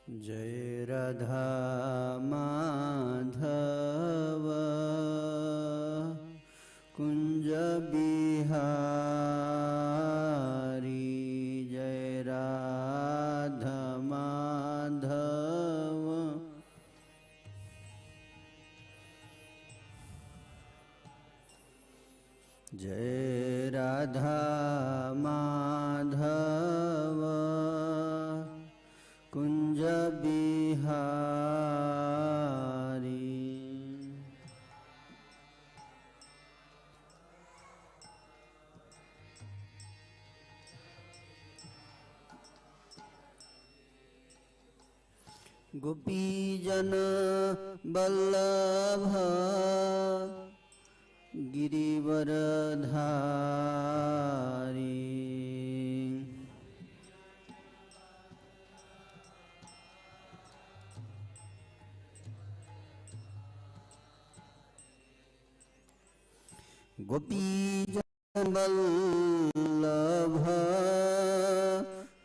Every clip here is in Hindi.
जय राधा माधव कुंज बिहारी। जय राधा माधव जय राधा माधव कुंज बिहारी। गोपीजन बल्लभ गिरिवरधारी। गोपीजन बल्लभ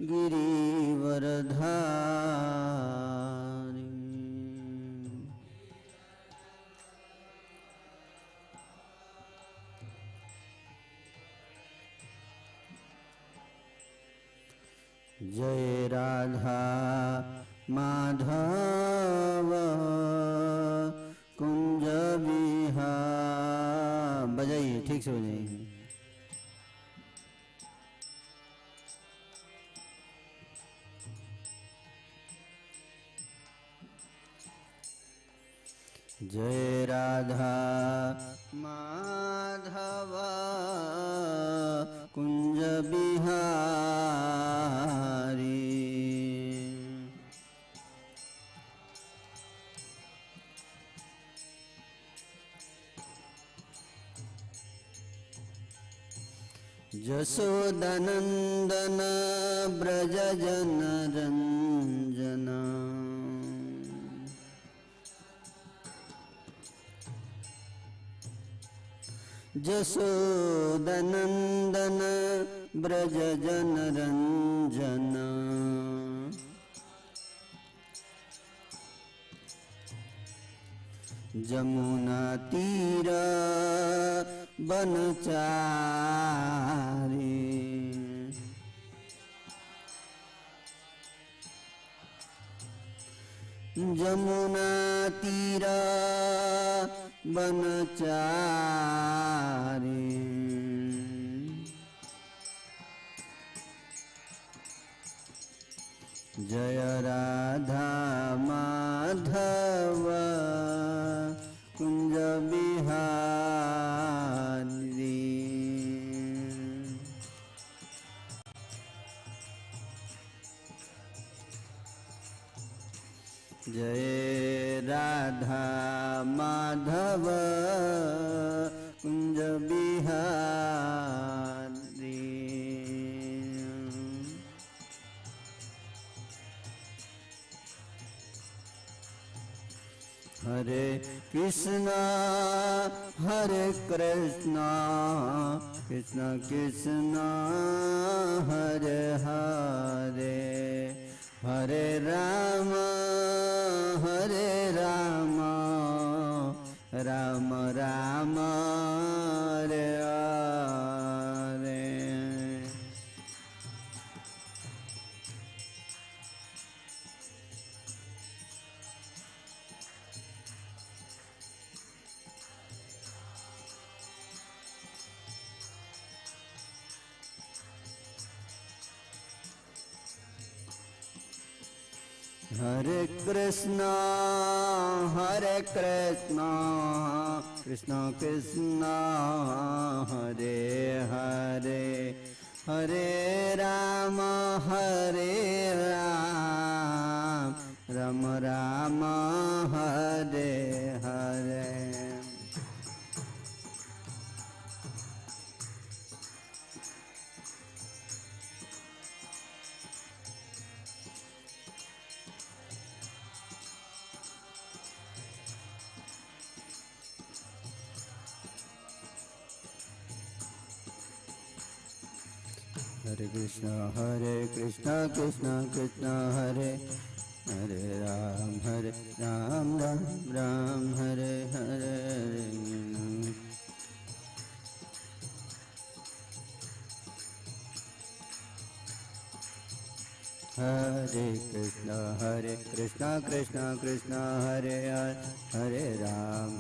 गिरिवरधारी। जय राधा माधव कुंज बिहार। बजाइए, ठीक से बजाइए। जय राधा माधव कुंज बिहारी। जसोदानंदन ब्रज जन रंजन। जसोदानंदन ब्रज जन रंजन। जमुना तीर बनचारी। जमुना तीर बनचारी। जय राधा माधव कुंज बिहारी। जय राधा माधव कुंज बिहारी। हरे कृष्णा हरे कृष्णा कृष्णा कृष्णा हरे हरे। हरे राम राम राम हरे हरे। हरे कृष्णा कृष्णा कृष्णा हरे हरे। हरे राम राम राम हरे हरे। हरे कृष्णा कृष्णा कृष्णा हरे हरे राम राम राम हरे हरे। हरे कृष्णा कृष्णा कृष्णा हरे हरे,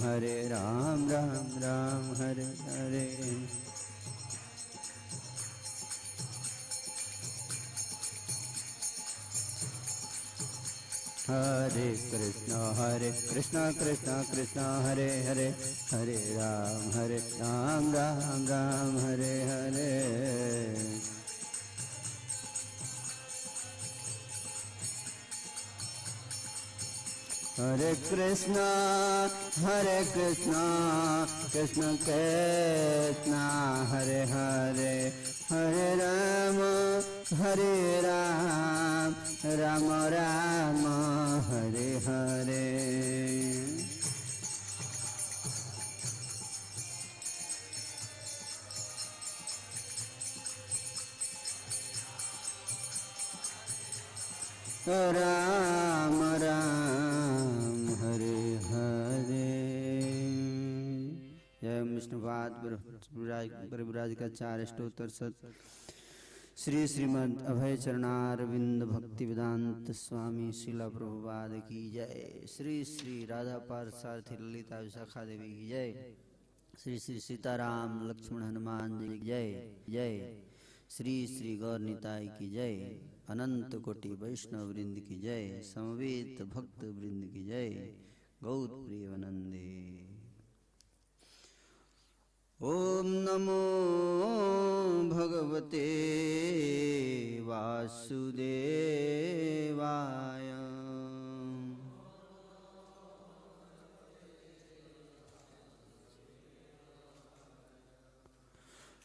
हरे राम राम राम हरे हरे। हरे कृष्णा कृष्णा हरे हरे, हरे राम राम हरे हरे। हरे कृष्णा कृष्ण कृष्णा हरे हरे, हरे राम राम राम हरे हरे। राम राम हरे हरे। जय विष्णुपाद परिव्राज का 4 स्तोत्र सत श्री श्रीमद् अभय चरणारविंद भक्ति वेदांत स्वामी शिला प्रभुपाद की जय। श्री श्री राधा पार्थसारथी ललिता विशाखा देवी की जय। श्री श्री सीताराम लक्ष्मण हनुमान जी की जय जय। श्री श्री गौर निताई की जय। अनंत कोटि वैष्णव वृंद की जय। समवेत भक्त वृंद की जय। गौर प्रियवनंदे। ओम नमो भगवते वासुदेवाय।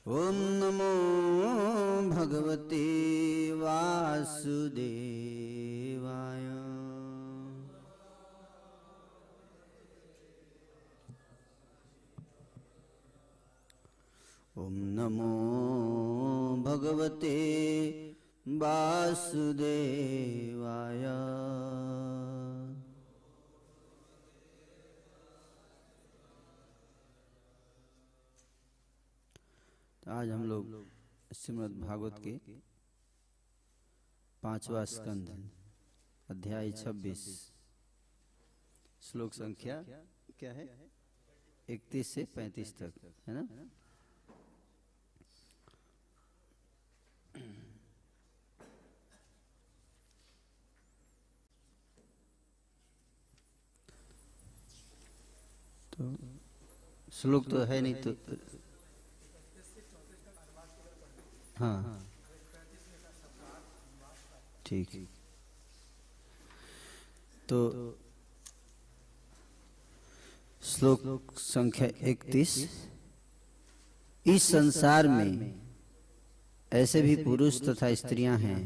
ओम नमो भगवते वासुदेवाय। ओम नमो भगवते वासुदेवाय। आज हम लोग श्रीमद् भागवत के 5वां स्कंध अध्याय 26 श्लोक संख्या क्या है 31 से 35 तक है ना। तो श्लोक तो है नहीं तो हाँ ठीक। तो श्लोक संख्या 31। इस संसार में ऐसे भी पुरुष तथा स्त्रियां हैं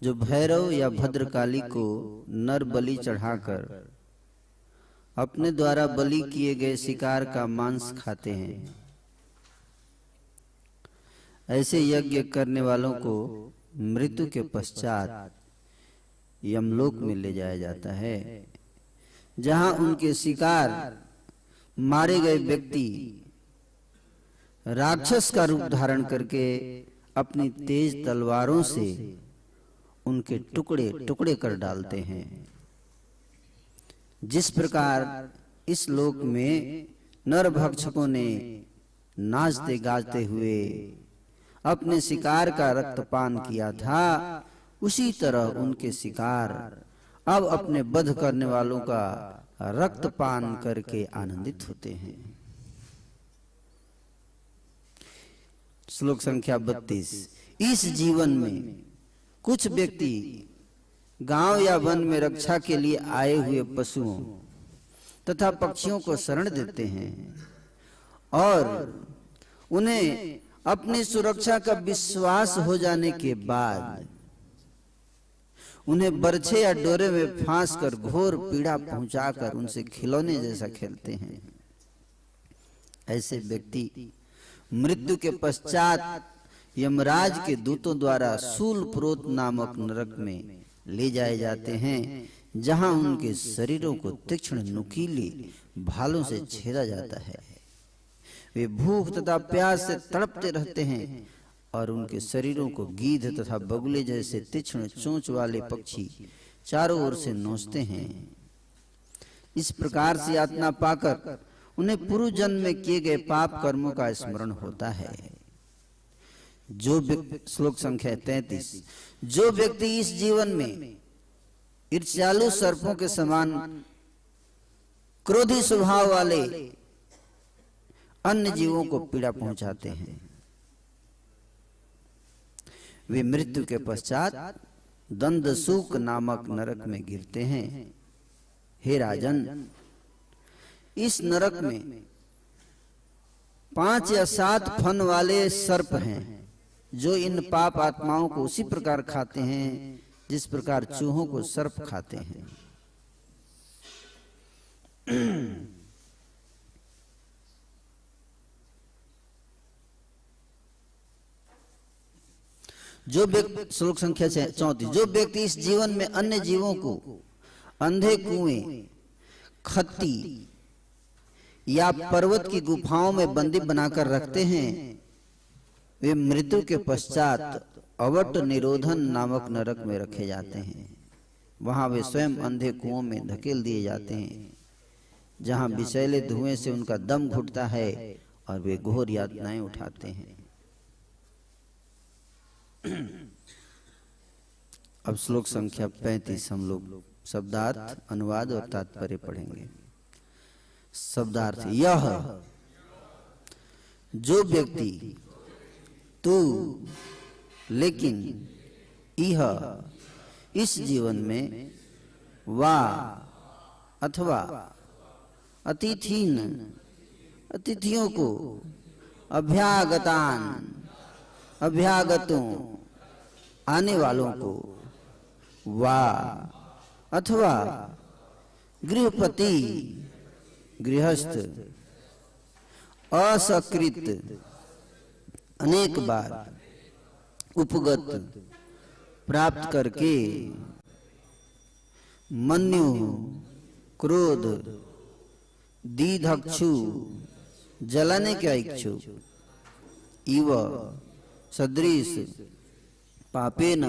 जो भैरव या भद्रकाली को नर बलि चढ़ाकर अपने द्वारा बलि किए गए शिकार का मांस खाते हैं। ऐसे यज्ञ करने वालों को मृत्यु के पश्चात यमलोक में ले जाया जाता है, जहां उनके शिकार मारे गए व्यक्ति राक्षस का रूप धारण करके अपनी तेज तलवारों से उनके टुकड़े टुकड़े कर डालते हैं। जिस प्रकार इस लोक में नर भक्षकों ने नाचते गाते हुए अपने शिकार का रक्तपान किया था, उसी तरह उनके शिकार अब अपने वध करने वालों का रक्तपान करके आनंदित होते हैं। श्लोक संख्या 32। इस जीवन में कुछ व्यक्ति गांव या वन में रक्षा के लिए आए हुए पशुओं तथा पक्षियों को शरण देते हैं और उन्हें अपनी सुरक्षा का विश्वास हो जाने के बाद उन्हें बरछे या डोरे में फांस कर घोर पीड़ा पहुंचाकर उनसे खिलौने जैसा खेलते हैं। ऐसे व्यक्ति मृत्यु के पश्चात यमराज के दूतों द्वारा शूल प्रोत नामक नरक में ले जाए जाते हैं, जहां उनके शरीरों को तीक्ष्ण नुकीली भालों से छेदा जाता है। वे भूख तथा प्यास से तड़पते रहते हैं और उनके शरीरों को गीध तथा बगुले जैसे तीक्ष्ण चोंच वाले पक्षी चारों ओर से नोचते हैं। इस प्रकार से यातना पाकर उन्हें पूर्व जन्म में किए गए पाप कर्मों का स्मरण होता है। जो श्लोक संख्या 33। जो व्यक्ति इस जीवन में ईर्ष्यालु सर्पों के समान क्रोधी स्वभाव वाले अन्य जीवों को पीड़ा पहुंचाते हैं, वे मृत्यु के पश्चात दंदसूक नामक नरक में गिरते हैं। हे राजन, इस नरक में 5 या 7 फन वाले सर्प हैं, जो इन पाप आत्माओं को उसी प्रकार खाते हैं जिस प्रकार चूहों को सर्प खाते हैं। जो व्यक्ति, श्लोक संख्या 34। जो व्यक्ति इस जीवन में अन्य जीवों को अंधे कुएं, खत्ती या पर्वत की गुफाओं में बंदी बनाकर रखते हैं, वे मृत्यु के पश्चात अवट निरोधन नामक नरक में रखे जाते हैं। वहां वे स्वयं अंधे कुओं में धकेल दिए जाते हैं, जहां विषैले धुएं से उनका दम घुटता है और वे घोर यातनाएं उठाते हैं। अब श्लोक संख्या 35 हम लोग शब्दार्थ, अनुवाद और तात्पर्य पढ़ेंगे। शब्दार्थ। यह जो व्यक्ति तू, लेकिन यह इस जीवन में वा अथवा अतिथीन, अतिथियों को, अभ्यागतान, अभ्यागतों, आने वालों को, वा अथवा गृहपति, गृहस्थ, असकृत, अनेक बार उपगत प्राप्त करके, मन्यु, क्रोध, दीधक्षु, जलाने के इच्छु, इव सदृश, पापेन,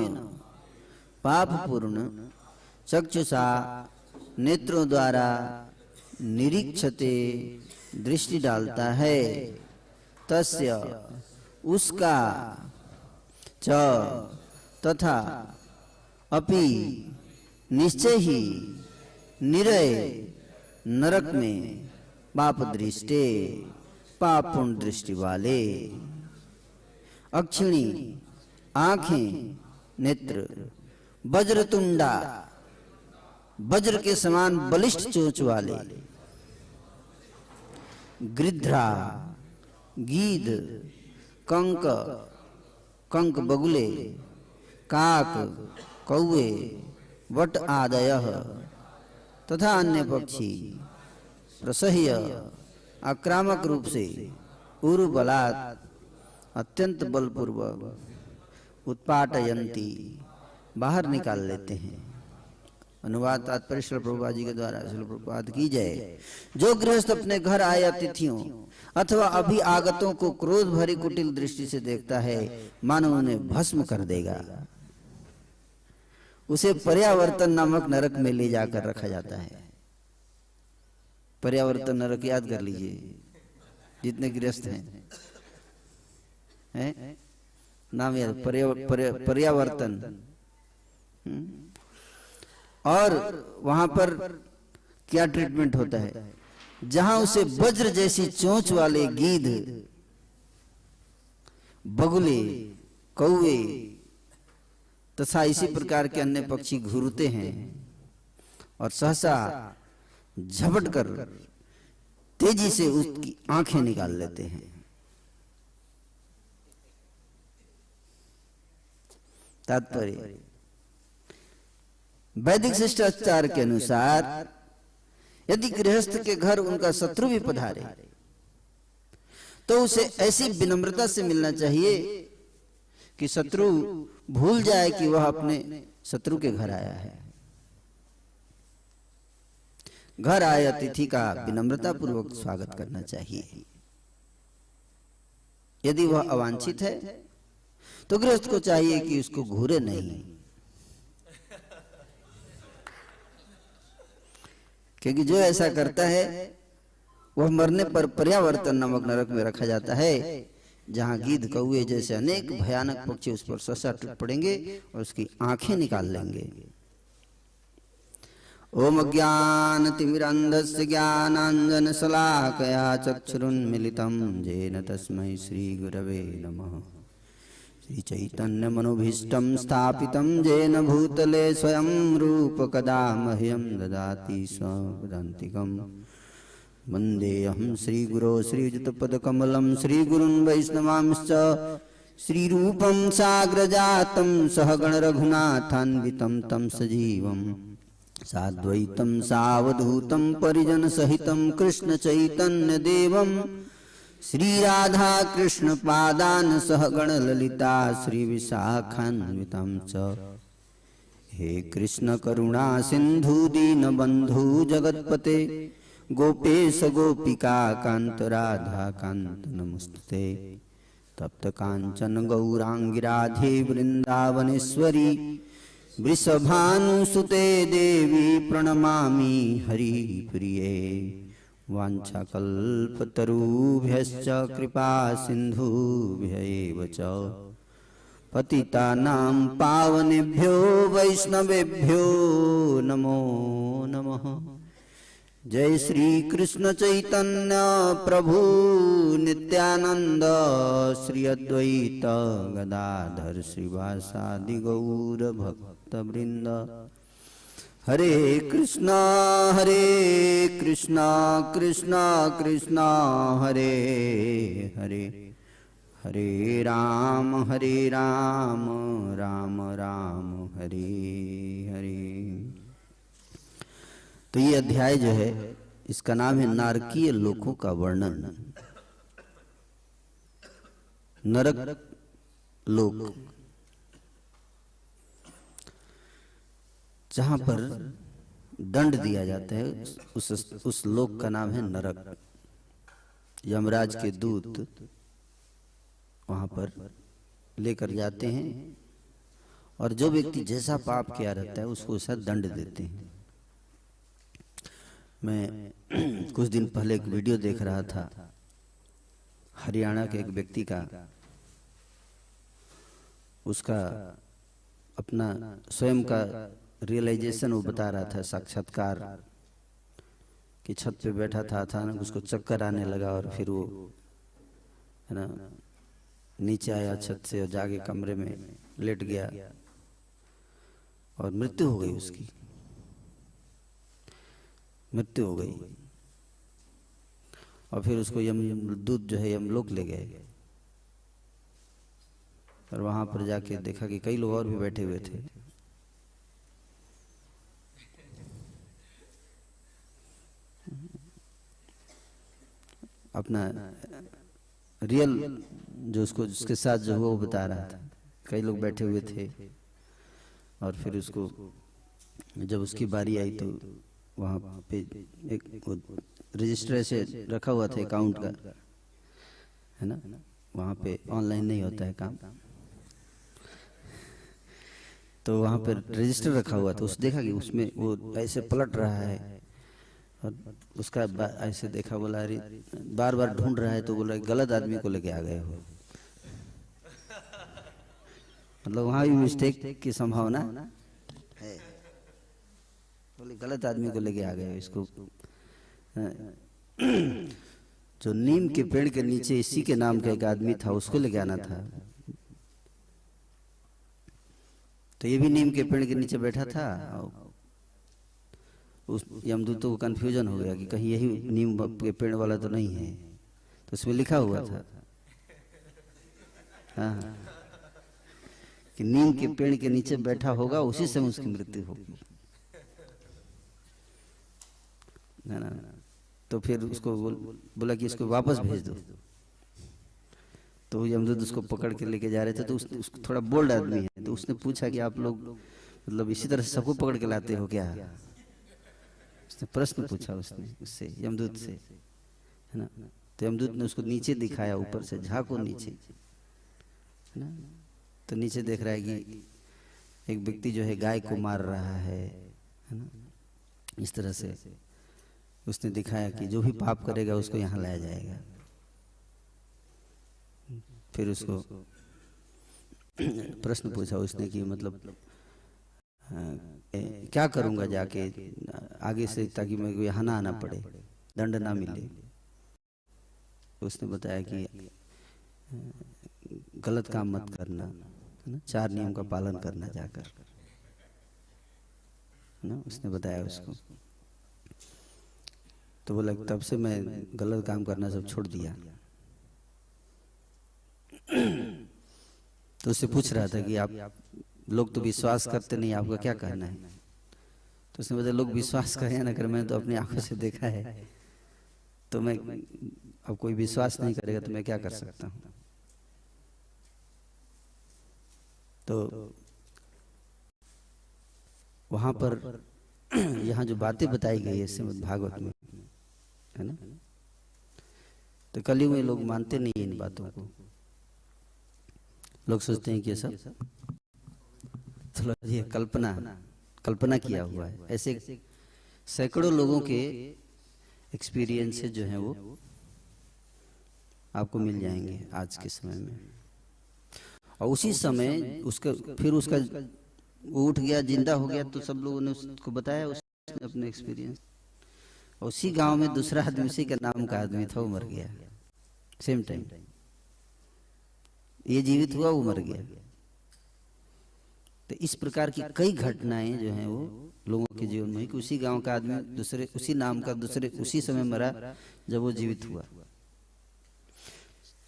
पापपूर्ण, चक्षुषा, नेत्रों द्वारा निरीक्षते, दृष्टि डालता है, तस्य, उसका, च, तथा, अपि, निश्चय ही, निरय, नरक में, पाप दृष्टे, पापूर्ण दृष्टि वाले, अक्षिणी, आंखें, नेत्र, वज्रतुंडा, वज्र के समान बलिष्ठ चोंच वाले, गृध्रा, गीध, कंक, कंक बगुले, काक, कौवे, वट आदयः तथा अन्य पक्षी, प्रसह्य, आक्रामक रूप से, उरु बलात्, अत्यंत बलपूर्वक, उत्पाटयन्ति, बाहर निकाल लेते हैं। अनुवाद तात्पर्य श्रील प्रभुपाद जी के द्वारा। श्रील प्रभुपाद की जय। जो गृहस्थ अपने घर आए अतिथियों अथवा अभी आगतों को क्रोध भरी कुटिल दृष्टि से देखता है, मानो उन्हें भस्म कर देगा, उसे पर्यावर्तन नामक नरक में ले जाकर रखा जाता है। पर्यावर्तन नरक याद कर लीजिए, जितने गृहस्थ हैं नाम याद, पर्यावर्तन। और वहां पर क्या ट्रीटमेंट होता है, जहां उसे वज्र जैसी चोंच वाले गीध, बगुले, कौवे तथा इसी प्रकार के अन्य पक्षी घूरते हैं और सहसा झपट कर तेजी से उसकी आंखें निकाल लेते हैं। तात्पर्य। वैदिक शिष्टाचार के अनुसार यदि गृहस्थ के घर उनका शत्रु भी पधारे तो उसे ऐसी विनम्रता से मिलना चाहिए कि शत्रु भूल जाए कि वह अपने शत्रु के घर आया है। घर आए अतिथि का विनम्रता पूर्वक स्वागत करना चाहिए। यदि वह अवांछित है तो गृहस्थ को चाहिए कि उसको घूरे नहीं, क्योंकि जो ऐसा करता है वह मरने पर पर्यावर्तन नामक नरक में रखा जाता है, जहां गीध कौए जैसे अनेक भयानक पक्षी उस पर सहसा टूट पड़ेंगे और उसकी आंखें निकाल लेंगे। ओम अज्ञानतिमिरन्धस्य ज्ञानाञ्जनशलाकया चक्षुरुन्मीलितं येन तस्मै श्रीगुरवे नमः। श्रीचैतन्यमनोभीष्टं स्थापितं येन भूतले स्वयं रूप कदा मह्यं ददाति स्वपदान्तिकम्। वन्देऽहं श्रीगुरो श्रीयुतपदकमलं श्रीगुरुन् वैष्णवांश्च श्रीरूपं साग्रजातं सहगणरघुनाथान्वितं तं सजीवम् साद्वैतं सावधूतं परिजनसहितं कृष्णचैतन्यदेवं श्रीराधा कृष्णपादान् सहगणललिता श्रीविशाखान्वितं च। हे कृष्ण करुणा सिन्धु दीनबन्धु जगत्पते गोपेश गोपिका कान्त राधा कान्त नमोस्तुते। तप्त कांचन गौरांगी राधे वृंदावनेश्वरी वृषभानुसुते देवी प्रणमामि हरिप्रिये। वाञ्छाकल्पतरुभ्यश्च कृपा सिन्धुभ्यैव च पतितानां पावनेभ्यो वैष्णवेभ्यो नमो नमः। जय श्री कृष्ण चैतन्य प्रभु नित्यानंद श्री अद्वैत गदाधर श्रीवासादि गौर भक्त वृंद। हरे कृष्णा कृष्णा कृष्ण हरे हरे, हरे राम राम राम हरे हरे। तो ये अध्याय जो है इसका नाम है नारकीय लोकों का वर्णन। नरक लोक, जहां पर दंड दिया जाता है, उस लोक का नाम है नरक। यमराज के दूत वहां पर लेकर जाते हैं और जो व्यक्ति जैसा पाप किया रहता है उसको ऐसा दंड देते हैं। मैं कुछ दिन पहले एक वीडियो देख रहा था, हरियाणा के एक व्यक्ति का, उसका अपना स्वयं का रियलाइजेशन वो बता रहा था, साक्षात्कार कि छत पे बैठा था, अचानक उसको चक्कर आने लगा और फिर वो है ना नीचे आया छत से और जाके कमरे में लेट गया और मृत्यु हो गई, उसकी मृत्यु हो गई। और फिर उसको यमदूत जो है यमलोक ले गए और वहां पर जाके देखा कि कई लोग और भी बैठे हुए थे। अपना रियल जो उसको जिसके साथ जो हुआ वो बता रहा था, कई लोग बैठे हुए थे और फिर उसको जब उसकी बारी आई तो वहाँ पे एक रजिस्टर से रखा हुआ था अकाउंट का, है ना, वहाँ पे ऑनलाइन नहीं होता है काम, तो वहाँ पे रजिस्टर रखा हुआ था। उस देखा कि उसमें वो ऐसे पलट रहा है और उसका ऐसे देखा, बोला अरे बार बार ढूंढ रहा है, तो बोला गलत आदमी को लेके आ गए हो। मतलब वहाँ भी मिस्टेक की संभावना है, बोले गलत आदमी को लेके आ गए। इसको जो नीम के पेड़ के नीचे इसी के नाम का एक आदमी था, उसको लेके आना था। तो ये भी नीम के पेड़ के नीचे बैठा था। उस यमदूतों को कंफ्यूजन हो गया कि कहीं यही नीम के पेड़ वाला तो नहीं है, तो उसमें लिखा हुआ था हाँ कि नीम के पेड़ के नीचे बैठा होगा, उसी से उसकी मृत्यु होगी। ना तो फिर उसको बोला कि इसको वापस भेज दो। तो यमदूत उसको पकड़ के लेके जा रहे थे, तो उसको थोड़ा बोल्ड आदमी है, तो उसने पूछा कि आप लोग मतलब इसी तरह से सबको पकड़ के लाते हो क्या? उसने प्रश्न पूछा उसने उससे, यमदूत से, है ना। तो यमदूत ने उसको नीचे दिखाया, ऊपर से झांको नीचे, है ना। तो नीचे देख रहा है कि एक व्यक्ति जो है गाय को मार रहा है ना। इस तरह से उसने दिखाया कि जो भी पाप करेगा उसको यहाँ लाया जाएगा। फिर उसको प्रश्न पूछा उसने कि मतलब क्या करूँगा जाके आगे से, ताकि मेरे को यहाँ ना आना पड़े, दंड ना मिले। तो उसने बताया कि गलत काम मत करना, है ना, 4 नियम का पालन करना जाकर, है ना, उसने बताया उसको। तो बोला तब से मैं गलत काम करना सब छोड़ दिया। तो उससे पूछ रहा था कि आप लोग तो विश्वास करते नहीं, आपका क्या कहना है? तो उसने बताया लोग विश्वास करें या ना करें, मैंने तो अपनी आंखों से देखा है, तो मैं अब कोई विश्वास नहीं करेगा तो मैं क्या कर सकता हूँ। तो वहां पर यहाँ जो बातें बताई गई है श्रीमद् भागवत में, है ना, तो कलयुग में लोग मानते नहीं इन बातों को। लोग सोचते हैं कि ये सब चलो ये कल्पना किया हुआ है। ऐसे सैकड़ों लोगों के एक्सपीरियंसेस जो हैं वो आपको मिल जाएंगे आज के समय में। और उसी समय उसका फिर उसका वो उठ गया, जिंदा हो गया, तो सब लोगों ने उसको बताया, उसने अपने एक्सपीरियंस। उसी गांव में दूसरा आदमी, उसी का नाम का आदमी था, वो मर गया सेम टाइम। ये जीवित हुआ, वो मर गया। तो इस प्रकार की कई घटनाएं जो हैं वो लोगों के जीवन में, कि उसी गांव का आदमी दूसरे उसी नाम का दूसरे उसी समय मरा जब वो जीवित हुआ।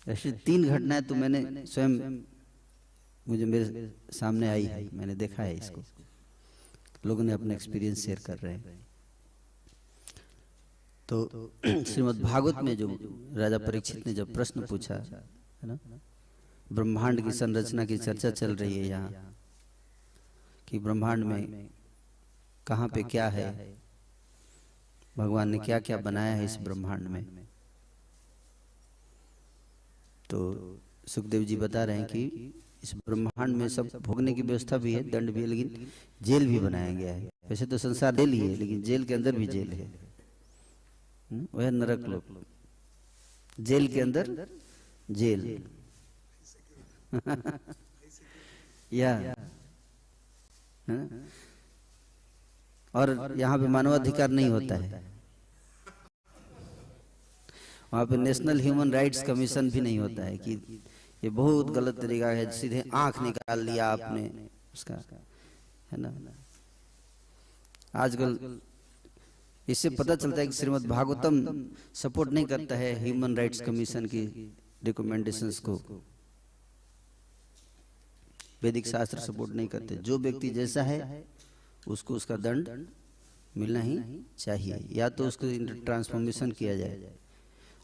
ऐसी 3 घटनाएं तो मैंने स्वयं, मुझे मेरे सामने आई है, मैंने देखा है इसको। लोगों ने अपना एक्सपीरियंस शेयर कर रहे हैं। तो श्रीमद् भागवत में जो राजा परीक्षित ने जब प्रश्न पूछा, है ना, ब्रह्मांड की संरचना की चर्चा चल रही है यहाँ, कि ब्रह्मांड में कहाँ पे क्या है, भगवान ने क्या क्या बनाया है इस ब्रह्मांड में। तो सुखदेव जी बता रहे हैं कि इस ब्रह्मांड में सब भोगने की व्यवस्था भी है, दंड भी है, लेकिन जेल भी बनाया गया है। वैसे तो संसार जेल ही है, लेकिन जेल के अंदर भी जेल है, वह नरक लोक, जेल के अंदर जेल। या और यहाँ पे मानवाधिकार नहीं होता है, वहाँ पे नेशनल ह्यूमन राइट्स कमीशन भी नहीं होता है, कि ये बहुत गलत तरीका है, सीधे आंख निकाल लिया आपने उसका, है ना। आजकल इससे पता चलता है कि श्रीमद् भागवतम सपोर्ट नहीं करता है ह्यूमन राइट्स कमीशन की रिकमेंडेशंस को। वैदिक शास्त्र सपोर्ट नहीं करते। जो व्यक्ति जैसा है उसको उसका दंड मिलना ही चाहिए, या तो उसको ट्रांसफॉर्मेशन किया जाए।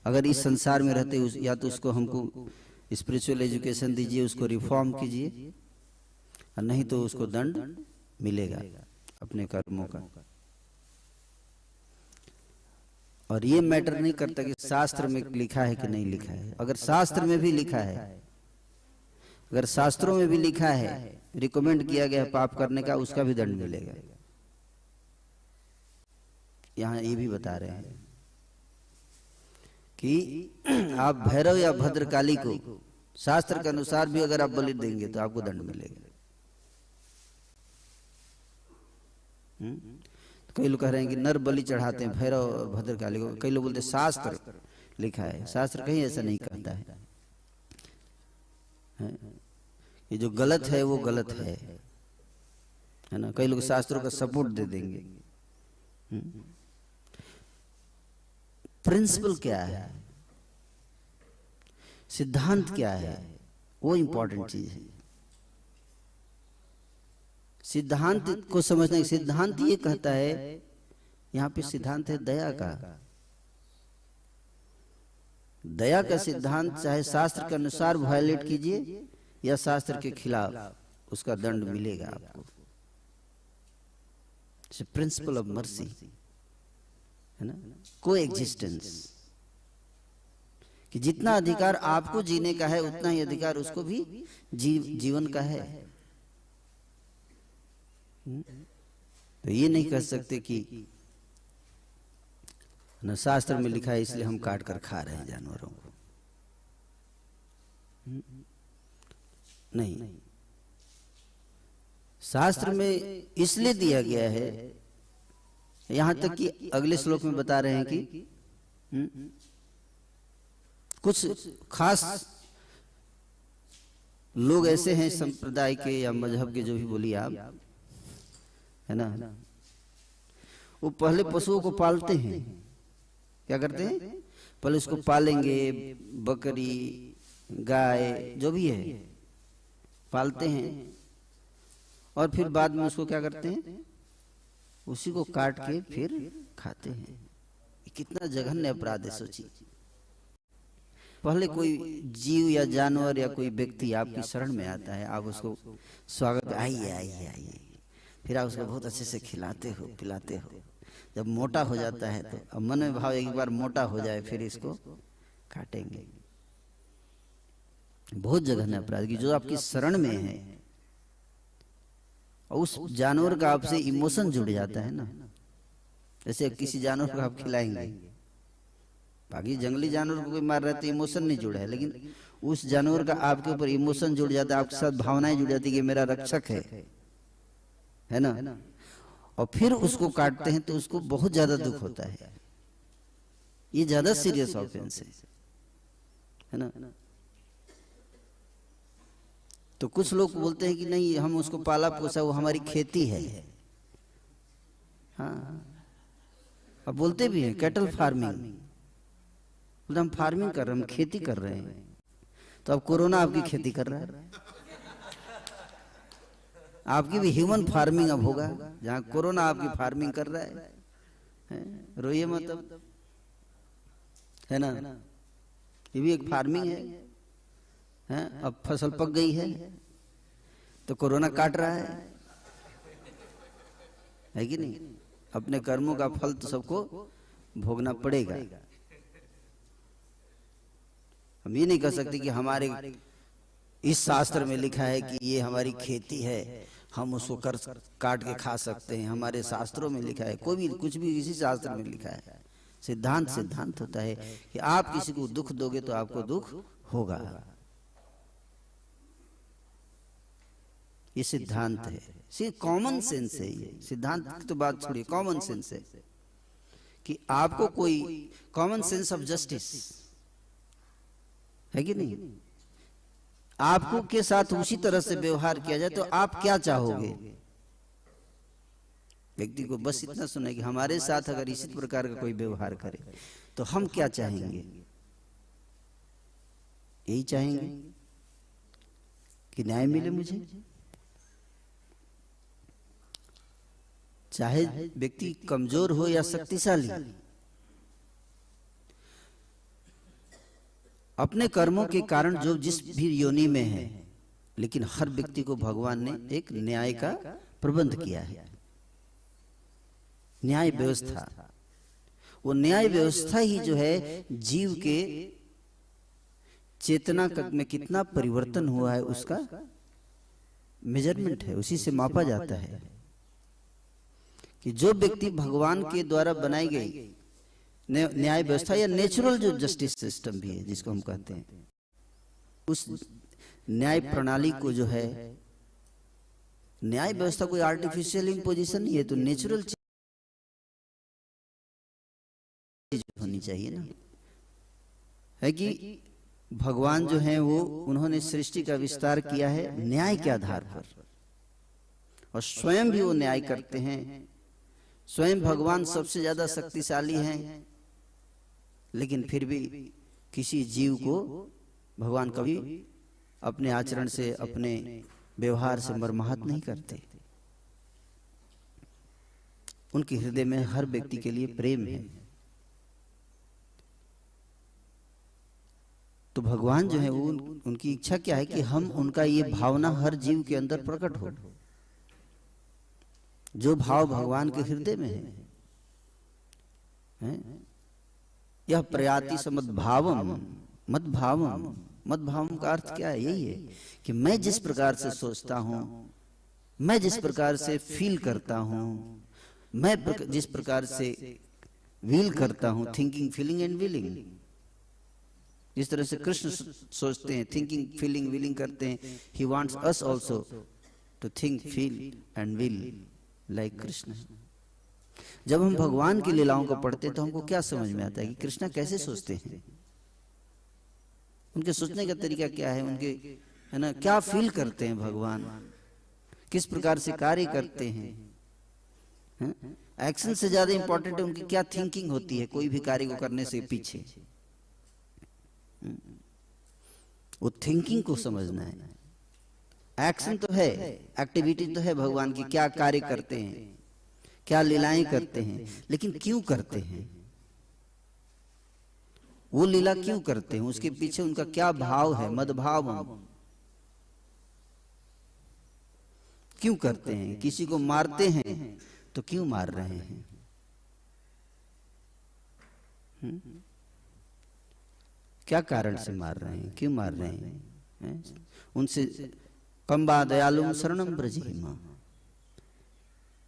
अगर इस संसार में रहते या तो उसको हमको स्पिरिचुअल एजुकेशन दीजिए, उसको रिफॉर्म कीजिए, और नहीं तो उसको दंड मिलेगा अपने कर्मों का। और ये मैटर नहीं करता कि शास्त्र में लिखा है कि नहीं लिखा है। अगर शास्त्र में भी लिखा है, अगर शास्त्रों में भी लिखा है, रिकमेंड किया गया है पाप करने का, उसका भी दंड मिलेगा। यहाँ ये भी बता रहे हैं कि आप भैरव या भद्रकाली को शास्त्र के अनुसार भी अगर आप बलि देंगे तो आपको दंड मिलेगा। कई लोग कह रहे हैं कि नर बलि चढ़ाते हैं भैरव और भद्रकाली को। कई लोग बोलते हैं शास्त्र लिखा है, शास्त्र कहीं ऐसा नहीं कहता है। ये जो गलत है वो गलत है ना। कई लोग शास्त्रों का सपोर्ट दे देंगे। प्रिंसिपल क्या है, सिद्धांत क्या है, वो इंपॉर्टेंट चीज है। सिद्धांत को समझना, सिद्धांत ये कहता है, यहाँ पे सिद्धांत है दया का। दया का सिद्धांत चाहे शास्त्र के अनुसार वायलेट कीजिए या शास्त्र के खिलाफ, उसका दंड मिलेगा आपको। प्रिंसिपल ऑफ मर्सी, है ना, को एग्जिस्टेंस, कि जितना अधिकार आपको जीने का है उतना ही अधिकार उसको भी जीवन का है। तो ये नहीं कह सकते कि न शास्त्र में लिखा है इसलिए हम काट कर खा रहे हैं जानवरों को, नहीं। शास्त्र में इसलिए दिया गया है, यहां तक कि अगले श्लोक में बता रहे हैं कि कुछ खास लोग ऐसे हैं संप्रदाय के या मजहब के, जो भी बोलिए आप, है ना, वो पहले पशुओं को पालते हैं। क्या करते हैं? पहले उसको पालेंगे, बकरी, गाय, जो भी है पालते हैं, और फिर बाद में उसको क्या करते हैं? उसी को काट के फिर खाते हैं। कितना जघन्य अपराध है, सोचिए। पहले कोई जीव या जानवर या कोई व्यक्ति आपकी शरण में आता है, आप उसको स्वागत, आइए आइए आइए, फिर आप उसको बहुत अच्छे से खिलाते हो, पिलाते हो। जब मोटा हो जाता है तो अब मन में भाव एक बार मोटा हो जाए फिर इसको काटेंगे। बहुत जघन्य अपराध की जो आपकी शरण में है, और उस जानवर का आपसे इमोशन जुड़ जाता है ना। जैसे किसी जानवर को आप खिलाएंगे, बाकी जंगली जानवर को कोई मार रहा है तो इमोशन नहीं जुड़ा है, लेकिन उस जानवर का आपके ऊपर इमोशन जुड़ जाता है, आपके साथ भावनाएं जुड़ जाती है कि मेरा रक्षक है ना। और फिर उसको काटते हैं तो उसको बहुत ज्यादा दुख होता है। ये ज्यादा सीरियस ऑफेंस है ना। तो कुछ लोग बोलते हैं कि नहीं, हम उसको पाला पोसा, वो हमारी खेती है। हाँ, अब बोलते भी हैं कैटल फार्मिंग, हम फार्मिंग कर रहे हैं, हम खेती कर रहे हैं। तो अब कोरोना आपकी खेती कर रहा है, आपकी भी ह्यूमन फार्मिंग अब होगा, जहां कोरोना आपकी फार्मिंग कर रहा है। रोइए मतलब, है ना, ये भी एक फार्मिंग है। अब फसल पक गई है तो कोरोना काट रहा है कि नहीं? अपने कर्मों का फल तो सबको भोगना पड़ेगा। हम ये नहीं कह सकते कि हमारे इस शास्त्र में लिखा है कि ये हमारी खेती है, हम उसको काट के खा सकते हैं। हमारे शास्त्रों में लिखा है, कोई भी कुछ भी किसी शास्त्र में लिखा है। सिद्धांत होता है कि आप किसी को दुख दोगे तो आपको दुख होगा। ये सिद्धांत है, कॉमन सेंस है। ये सिद्धांत की तो बात छोड़िए, कॉमन सेंस है कि आपको कोई कॉमन सेंस ऑफ जस्टिस है कि नहीं? आपको के साथ उसी तरह से व्यवहार किया जाए तो आप क्या चाहोगे? व्यक्ति को बस इतना सुना है कि हमारे साथ अगर इसी प्रकार का कोई व्यवहार करे तो हम क्या चाहेंगे? यही चाहेंगे कि न्याय मिले मुझे। चाहे व्यक्ति कमजोर हो या शक्तिशाली, अपने कर्मों के कारण जो जिस भी योनि में है, लेकिन हर व्यक्ति को भगवान ने एक न्याय का प्रबंध किया है। न्याय व्यवस्था, वो न्याय व्यवस्था ही जो है जीव के चेतना में कितना परिवर्तन हुआ है उसका मेजरमेंट है, उसी से मापा जाता है कि जो व्यक्ति भगवान के द्वारा बनाई गई न्याय व्यवस्था या नेचुरल जो जस्टिस सिस्टम भी है जिसको हम कहते हैं, उस न्याय प्रणाली को जो है, न्याय व्यवस्था कोई आर्टिफिशियल इम्पोजिशन नहीं है, तो नेचुरल चीज होनी चाहिए ना। है कि भगवान जो है वो उन्होंने सृष्टि का विस्तार किया है न्याय के आधार पर, और स्वयं भी वो न्याय करते हैं। स्वयं भगवान सबसे ज्यादा शक्तिशाली हैं, लेकिन फिर भी किसी जीव को भगवान कभी अपने आचरण से, अपने व्यवहार से मर्माहत नहीं करते। उनके हृदय में हर व्यक्ति के लिए प्रेम है। तो भगवान जो है वो उनकी इच्छा क्या है कि हम उनका ये भावना हर जीव के अंदर प्रकट हो। जो भाव भगवान के हृदय में है? यह प्रयाति समद्भावम मद्भावम। मद्भावम का अर्थ क्या है? यही है कि मैं जिस प्रकार से सोचता हूं, मैं जिस प्रकार से फील करता हूं, मैं जिस प्रकार से विल करता हूं, थिंकिंग फीलिंग एंड विलिंग, जिस तरह से कृष्ण सोचते हैं, थिंकिंग फीलिंग विलिंग करते हैं, he wants us also to think feel and will like Krishna. जब हम भगवान की लीलाओं को पढ़ते हैं तो हमको क्या समझ में आता है कि कृष्ण कैसे सोचते हैं, उनके सोचने का तरीका क्या है, उनके है ना क्या फील करते हैं भगवान, किस प्रकार से कार्य करते हैं। एक्शन से ज्यादा इंपॉर्टेंट है उनकी क्या थिंकिंग होती है कोई भी कार्य को करने से पीछे। वो थिंकिंग को समझना है। एक्शन तो है, एक्टिविटी तो है भगवान की, क्या कार्य करते हैं, क्या लीलाएं करते हैं, लेकिन क्यों करते हैं, वो लीला क्यों करते हैं, उसके पीछे उनका क्या भाव है, मदभाव क्यों करते हैं। किसी को मारते हैं तो क्यों मार रहे हैं, क्या कारण से मार रहे हैं, क्यों मार रहे हैं। उनसे कम्बा दयालु शरणम ब्रजेमा,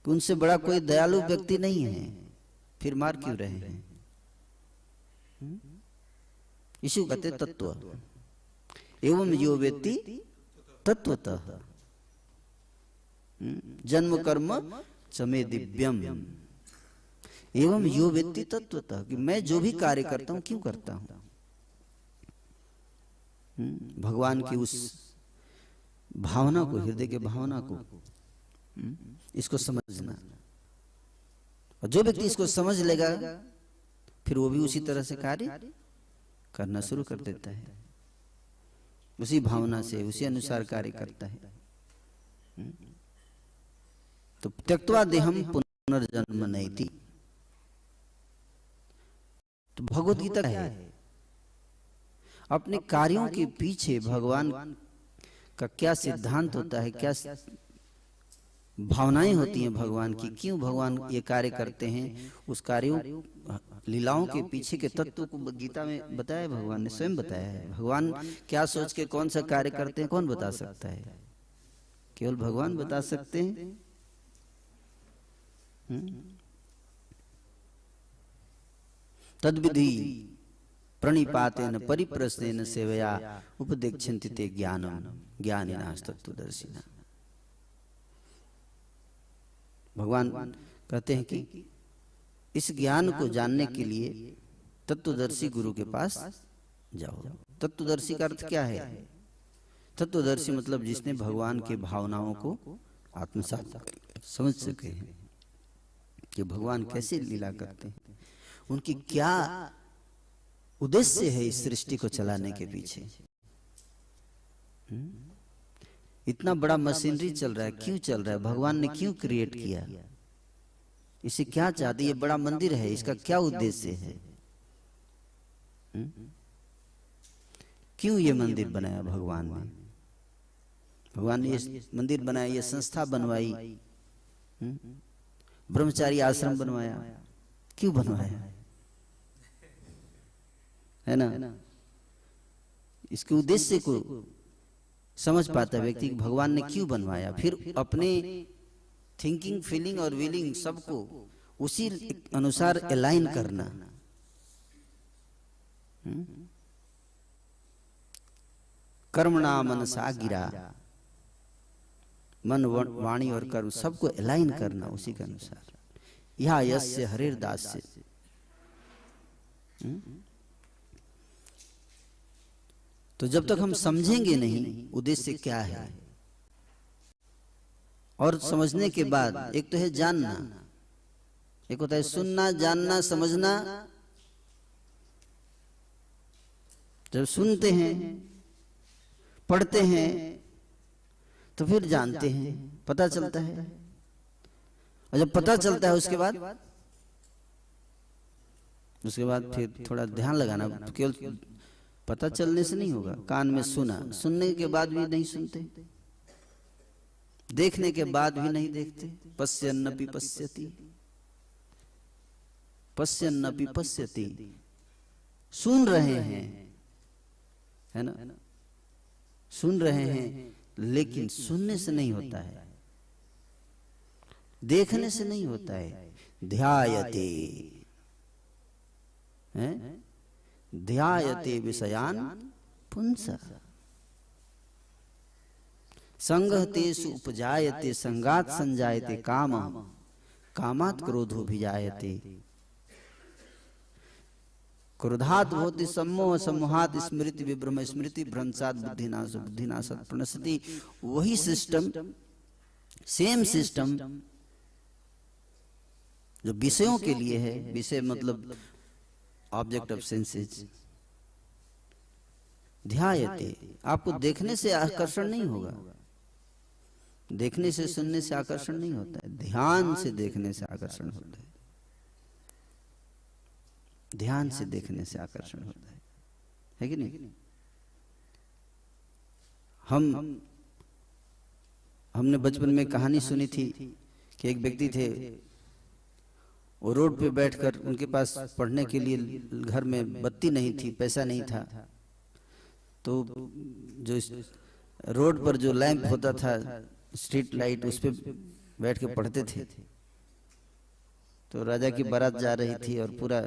उनसे बड़ा कोई दयालु व्यक्ति नहीं है, फिर मार क्यों रहे हैं। इसी कहते तत्व। एवं यो व्यक्ति तत्वतः जन्म कर्म चमे दिव्यम। एवं यो व्यक्ति तत्वतः, कि मैं जो भी कार्य करता हूं क्यों करता हूं, भगवान की उस भावना को, हृदय के भावना को, इसको समझना। और जो व्यक्ति इसको समझ लेगा फिर वो भी उसी तरह से कार्य करना शुरू कर देता है, उसी भावना से उसी अनुसार कार्य करता है। तो त्यक्त्वा देहम पुनर्जन्म नैति, तो भगवत गीता है अपने कार्यों के पीछे भगवान का क्या सिद्धांत होता है, क्या भावनाएं होती हैं भगवान की, क्यों भगवान ये कार्य करते हैं, उस कार्यों लीलाओं के पीछे के तत्व को गीता में बताया, भगवान ने स्वयं बताया है। भगवान क्या सोच के कौन सा कार्य करते हैं कौन बता सकता है, केवल भगवान बता सकते हैं। तद्विधि प्रणिपातेन परिप्रश्नेन सेवया उपदेक्षन्ति ते ज्ञानम ज्ञानिनास्तत्वदर्शिना। भगवान कहते हैं कि इस ज्ञान को जानने के लिए तत्वदर्शी गुरु के पास जाओ। तत्वदर्शी का अर्थ क्या है? तत्वदर्शी मतलब जिसने भगवान के भावनाओं को आत्मसात समझ सके हैं कि भगवान कैसे लीला करते हैं, उनकी क्या उद्देश्य है इस सृष्टि को चलाने के पीछे। इतना बड़ा मशीनरी चल रहा है, क्यों चल रहा है, भगवान ने क्यों क्रिएट किया, इसे क्या चाहते, ये बड़ा मंदिर है, इसका क्या उद्देश्य है, क्यों ये मंदिर बनाया भगवान ने, भगवान ने ये मंदिर बनाया, ये संस्था बनवाई, ब्रह्मचारी आश्रम बनवाया, क्यों बनवाया है ना। इसके उद्देश्य को समझ पाता है व्यक्ति, भगवान ने क्यों बनवाया, फिर अपने थिंकिंग फीलिंग और विलिंग सबको उसी अनुसार अलाइन करना। कर्मणा मनसा गिरा, मन वाणी और कर्म सबको अलाइन करना उसी के अनुसार। यह यस्य हरेर दास्य। तो जब तक हम समझेंगे नहीं उद्देश्य क्या है, और समझने के बाद एक तो है जानना, एक होता है सुनना, जानना, समझना। जब सुनते हैं पढ़ते हैं तो फिर जानते हैं, पता चलता है, और जब पता चलता है उसके बाद फिर थोड़ा ध्यान लगाना। केवल पता चलने से नहीं होगा, कान में सुना, सुनने के बाद भी नहीं सुनते, देखने के बाद भी नहीं देखते। पश्यन्नपि पश्यति, पश्यन्नपि पश्यति, सुन रहे हैं, है ना, सुन रहे हैं, लेकिन सुनने से नहीं होता है, देखने से नहीं होता है। ध्यायते, ध्यायते विषयान पुंसः, संगतेषु उपजायते संगात संजायते कामः, कामात् क्रोधोऽभिजायते, क्रोधात् भवति सम्मोह, सम्मोहात् स्मृति विभ्रम, स्मृति भ्रंशात् बुद्धिनाश, बुद्धिनाशात् प्रणश्यति। वही सिस्टम, सेम सिस्टम जो विषयों के लिए है, विषय मतलब ऑब्जेक्ट ऑफ सेंसेस। ध्यायते, आपको देखने से आकर्षण नहीं होगा, देखने से सुनने से आकर्षण नहीं होता है, ध्यान से देखने से आकर्षण होता है, ध्यान से देखने से आकर्षण होता है कि नहीं? हमने बचपन में कहानी सुनी थी कि एक व्यक्ति थे, वो रोड पे बैठकर, उनके पास पढ़ने के लिए घर में बत्ती नहीं थी, पैसा नहीं था, तो जो रोड पर जो लैंप होता था, स्ट्रीट लाइट, उस पे बैठ के पढ़ते थे। तो राजा की बारात जा रही थी और पूरा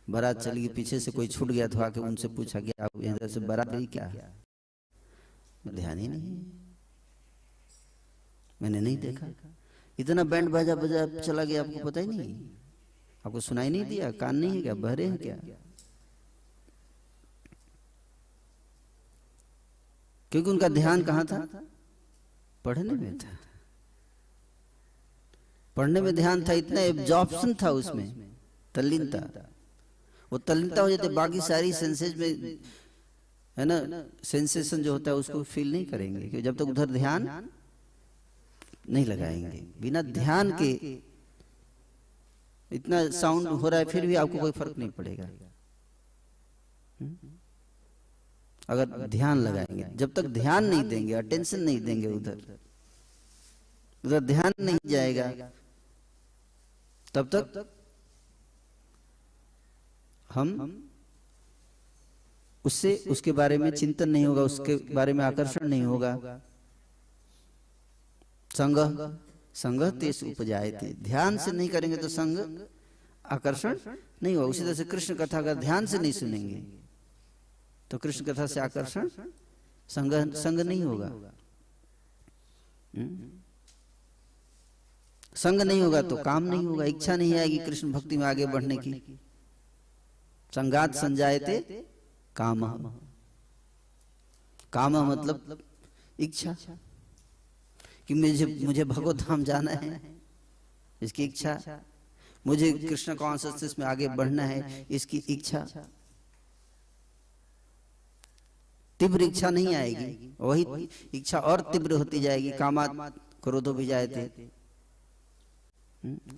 बारात चली गई, पीछे से कोई छूट गया, तो आके उनसे पूछा कि आप इधर से बारात गई क्या? ध्यान ही नहीं, मैंने नहीं देखा, इतना बैंड बाजा बजा चला गया, आपको पता ही नहीं, आपको सुनाई नहीं दिया, कान नहीं है क्या, बहरे हैं क्या? क्योंकि उनका ध्यान कहाँ था? पढ़ने में था, पढ़ने में ध्यान था, इतना एब्जॉर्प्शन था उसमें, तल्लीनता। वो तल्लीनता हो जाते, बाकी सारी सेंसेस में, है ना, सेंसेशन जो होता है उसको फील नहीं करेंगे, क्योंकि जब तक उधर ध्यान नहीं लगाएंगे। बिना ध्यान के इतना साउंड हो रहा है, फिर भी आपको कोई फर्क नहीं पड़ेगा। अगर ध्यान लगाएंगे, जब तक ध्यान नहीं देंगे, अटेंशन नहीं देंगे, उधर ध्यान नहीं जाएगा, तब तक हम उससे, उसके बारे में चिंतन नहीं होगा, उसके बारे में आकर्षण नहीं होगा। संग तेषु उपजायते, ध्यान से नहीं करेंगे तो संग, आकर्षण नहीं होगा। उसी तरह से कृष्ण कथा अगर ध्यान से नहीं सुनेंगे तो कृष्ण कथा से आकर्षण, संग नहीं होगा। संग नहीं होगा तो काम नहीं होगा, इच्छा नहीं आएगी कृष्ण भक्ति में आगे बढ़ने की। संगात संजायते काम, काम मतलब इच्छा, कि मुझे भगवत धाम जाना है, इसकी इच्छा, मुझे कृष्ण कॉन्शसनेस में आगे बढ़ना है, इसकी इच्छा। तीव्र इच्छा नहीं आएगी, वही इच्छा और तीव्र होती जाएगी। कामात् क्रोधो भी जायते,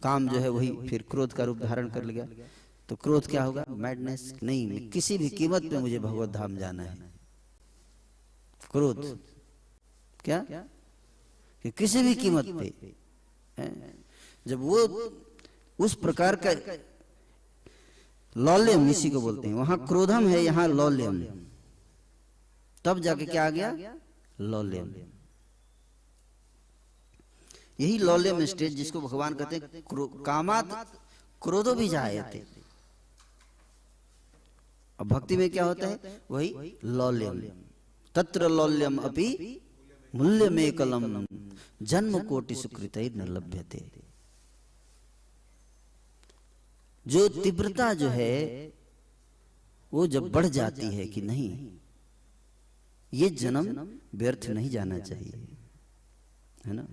काम जो है वही फिर क्रोध का रूप धारण कर लेगा। तो क्रोध क्या होगा? मैडनेस। नहीं, किसी भी कीमत पे मुझे भगवत धाम जाना है। क्रोध क्या? कि किसी भी कीमत पे, जब वो उस प्रकार का लौल्यम, इसी को बोलते हैं, वहां क्रोधम है, यहाँ लौल्यम, तब जाके क्या आ गया? लौल्यम। यही लौल्यम स्टेज जिसको भगवान कहते हैं कामात् क्रोधो भी जायते। अब भक्ति में क्या होता है? वही लौल्यम। तत्र लौल्यम अपि मूल्यमेकलम जन्म कोटि सुकृतै न लभ्यते। जो तीव्रता जो है वो जब बढ़ जाती है कि नहीं, ये जन्म व्यर्थ नहीं जाना चाहिए, है ना।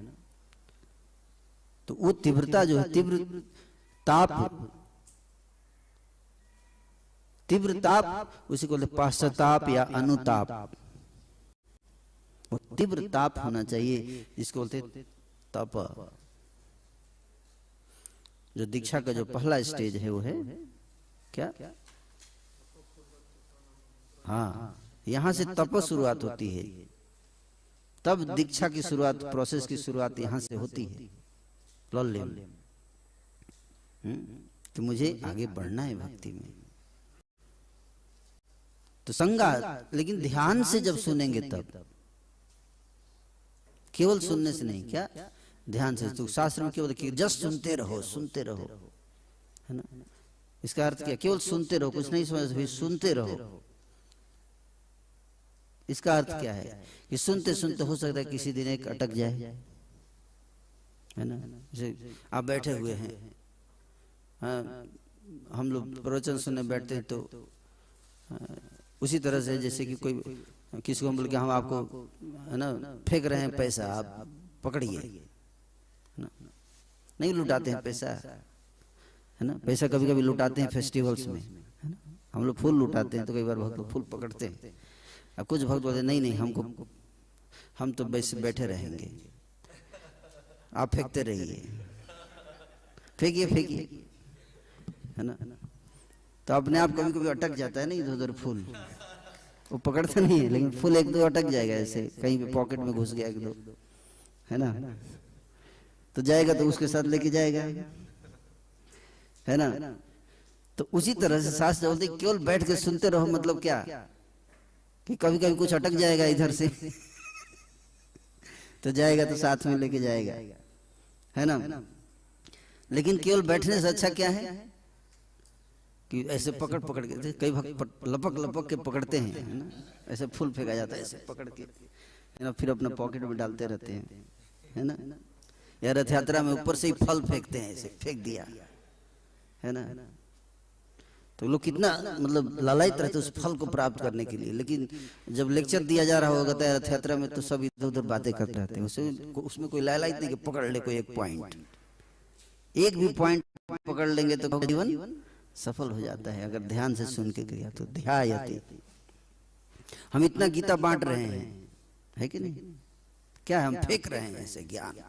तो वो तीव्रता जो है, तीव्र ताप, उसी को बोलते पाश्चाताप या अनुताप। वो तीव्र ताप होना चाहिए, जिसको बोलते तप। जो दीक्षा का जो पहला स्टेज है वो है क्या? हाँ, यहां से तप शुरुआत होती है। तब दीक्षा की शुरुआत, प्रोसेस की शुरुआत यहां से होती है, लौल्यम। तो मुझे आगे बढ़ना है भक्ति में, तो संगा, लेकिन ध्यान से जब सुनेंगे तब, केवल सुनने से नहीं, क्या ध्यान से। तो शास्त्र में केवल कि जस्ट सुनते रहो, सुनते रहो, है ना। इसका अर्थ क्या, केवल सुनते रहो, कुछ नहीं समझ, फिर सुनते रहो। इसका अर्थ क्या है कि सुनते सुनते हो सकता है किसी दिन एक अटक जाए, है ना। जैसे आप बैठे हुए हैं, हाँ, हम लोग प्रवचन सुनने बैठते हैं तो उसी तरह से जैसे कि कोई किसी को बोल के हम आपको, है ना, फेंक रहे हैं पैसा, आप पकड़िए, है ना। नहीं लुटाते हैं पैसा, है ना। पैसा कभी कभी लुटाते हैं फेस्टिवल्स में, है ना। हम लोग फूल लुटाते हैं तो कई बार भक्त लोग फूल पकड़ते हैं। अब कुछ भक्त बोलते नहीं नहीं, हमको, हम तो वैसे बैठे रहेंगे, आप फेंकते रहिए, फेंकिए फेंकिए, है ना। तो अपने आप कभी कभी अटक जाता है ना इधर उधर फूल, वो पकड़ता नहीं है, लेकिन फूल एक दो अटक जाएगा, ऐसे कहीं पे पॉकेट में घुस गया एक दो, है ना, तो जाएगा तो उसके साथ लेके जाएगा, है ना। तो उसी तरह से शास्त्र बोलते केवल बैठ के सुनते रहो, मतलब क्या कि कभी कभी कुछ अटक जाएगा इधर से तो जाएगा तो साथ में लेके जाएगा, है ना। लेकिन केवल बैठने से अच्छा क्या है कि ऐसे पकड़ पकड़ के, कई भक्त लपक लपक के पकड़ते हैं, है ना। ऐसे फूल फेंका जाता है ऐसे पकड़ के, है ना, फिर अपना पॉकेट में डालते रहते हैं, है ना। या रथ यात्रा में ऊपर से ही फल फेंकते हैं, ऐसे फेंक दिया, है ना। तो लोग कितना मतलब लालायित रहते उस फल को प्राप्त करने के लिए। लेकिन जब लेक्चर दिया जा रहा होगा रथ यात्रा में तो सब इधर उधर बातें करते रहते हैं, उसमें कोई लालायित नहीं कि पकड़ ले कोई एक पॉइंट, एक भी पॉइंट पकड़ लेंगे तो जीवन सफल हो जाता है, अगर ध्यान से सुन के किया तो। ध्यायति, हम इतना गीता बांट रहे हैं, है कि नहीं, क्या हम फेंक रहे हैं ऐसे ज्ञान,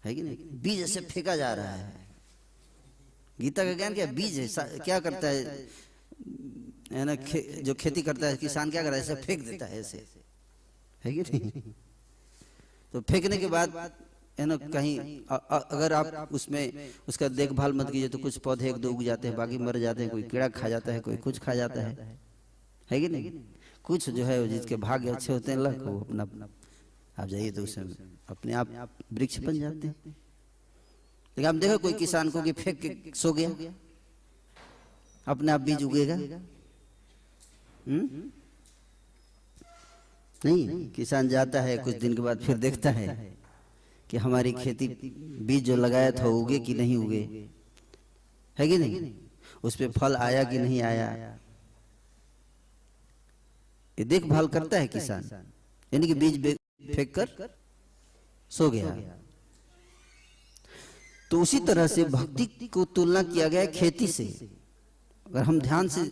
है कि नहीं, बीज ऐसे फेंका जा रहा है। गीता का ज्ञान क्या बीज है, क्या करता है ना, जो खेती करता है किसान क्या करता है, ऐसे फेंक देता है ऐसे, है कि नहीं। तो फेंकने के बाद, है ना, कहीं अगर आप उसमें उसका देखभाल मत कीजिए तो कुछ पौधे एक दो उग जाते हैं, बाकी मर जाते हैं, कोई कीड़ा खा जाता है, कोई कुछ खा जाता है कि नहीं। कुछ जो है जिसके भाग्य अच्छे होते हैं लक, वो अपना आप जाइए तो उसमें अपने आप वृक्ष बन जाते हैं। लेकिन आप देखो कोई किसान को कि फेंक के सो गया, अपने आप बीज उगेगा? नहीं, किसान जाता है कुछ दिन के बाद फिर देखता है कि हमारी खेती बीज जो लगाया था उगे कि नहीं उगे, है कि नहीं, उस पे फल आया कि नहीं आया, ये देखभाल करता है किसान। यानी कि बीज फेंक कर सो गया। तो उसी तरह से भक्ति को तुलना किया गया है खेती से। अगर हम ध्यान से,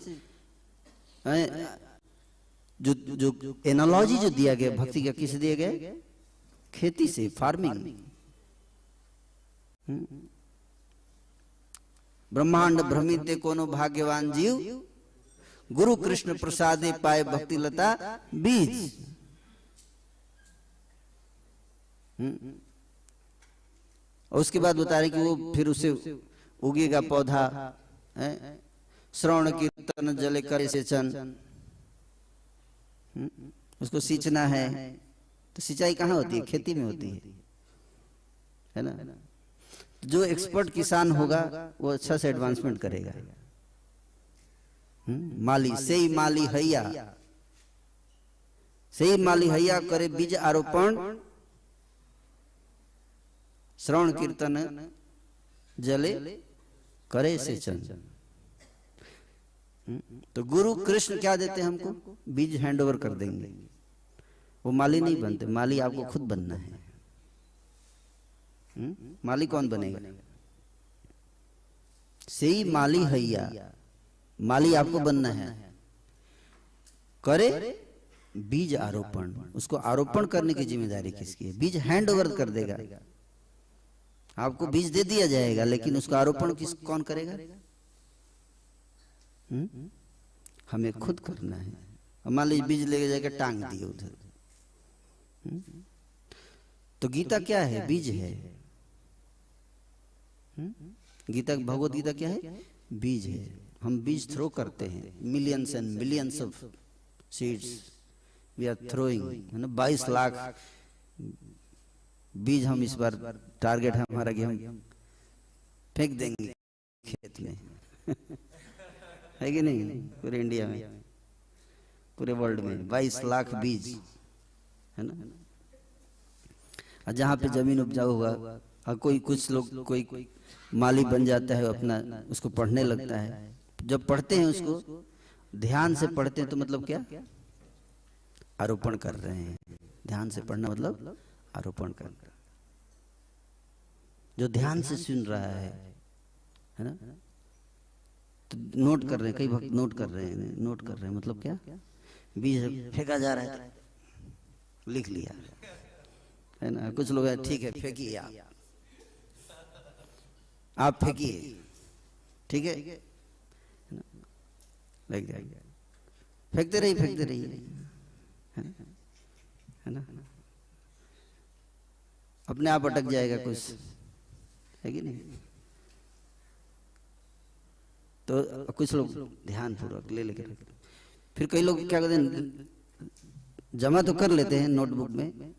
जो एनालॉजी जो दिया गया भक्ति का, किसे दिया गया, खेती से, फार्मिंग। ब्रह्मांड भ्रमित कोनो भाग्यवान जीव, गुरु कृष्ण प्रसादे पाए भक्ति लता बीज। और उसके बाद बता रहे कि वो फिर उसे उगेगा पौधा, श्रवण कीर्तन जले करे सेचन, उसको सींचना है। तो सिंचाई कहाँ होती है, खेती में होती है ना। जो एक्सपर्ट किसान होगा वो अच्छा से एडवांसमेंट करेगा। माली से ही माली हैया, से ही माली हैया करे बीज आरोपण, श्रवण कीर्तन जले करे सेचन। तो गुरु कृष्ण क्या देते हैं हमको, बीज हैंड ओवर कर देंगे। वो माली नहीं बनते, माली आपको खुद बनना है। माली कौन बनेगा, से ही माली हैया, माली आपको बनना है। करे बीज आरोपण, उसको आरोपण करने की जिम्मेदारी किसकी है, बीज हैंड ओवर कर देगा। आपको बीज दे दिया जाएगा लेकिन उसका आरोपण कौन करेगा, हमें खुद करना है। मान लीजिए बीज लेके जाकर टांग दिए उधर, तो गीता क्या है? बीज है। गीता, भगवत गीता क्या है? बीज है। हम बीज थ्रो करते हैं, millions and millions of seeds we are throwing, है ना। 22 लाख बीज हम इस बार टारगेट है हमारा कि हम फेंक देंगे खेत में है कि नहीं? पूरे इंडिया में, पूरे वर्ल्ड में 22 लाख बीज, है ना। और जहाँ पे जमीन उपजाऊ होगा, और कोई कुछ लोग, कोई माली बन जाता है, अपना उसको पढ़ने लगता है। जब पढ़ते हैं उसको ध्यान से पढ़ते हैं तो मतलब क्या? आरोपण कर रहे हैं। ध्यान से पढ़ना मतलब आरोपण कर रहे हैं। जो ध्यान से सुन रहा है ना, तो नोट कर रहे हैं, कई भक्त नोट कर रहे हैं, नोट कर रहे हैं मतलब क्या? बीज फेंका जा रहा है, लिख लिया, है ना। कुछ लोग हैं, ठीक है फेंकिए, आप फेंकिए, ठीक है, लग जाएगा। फेंकते रहिए, है ना। अपने आप अटक जाएगा कुछ, है कि नहीं? तो कुछ लोग ध्यान पूर्वक ले लेकर, फिर कई लोग क्या करते हैं, जमा तो कर लेते हैं नोटबुक में,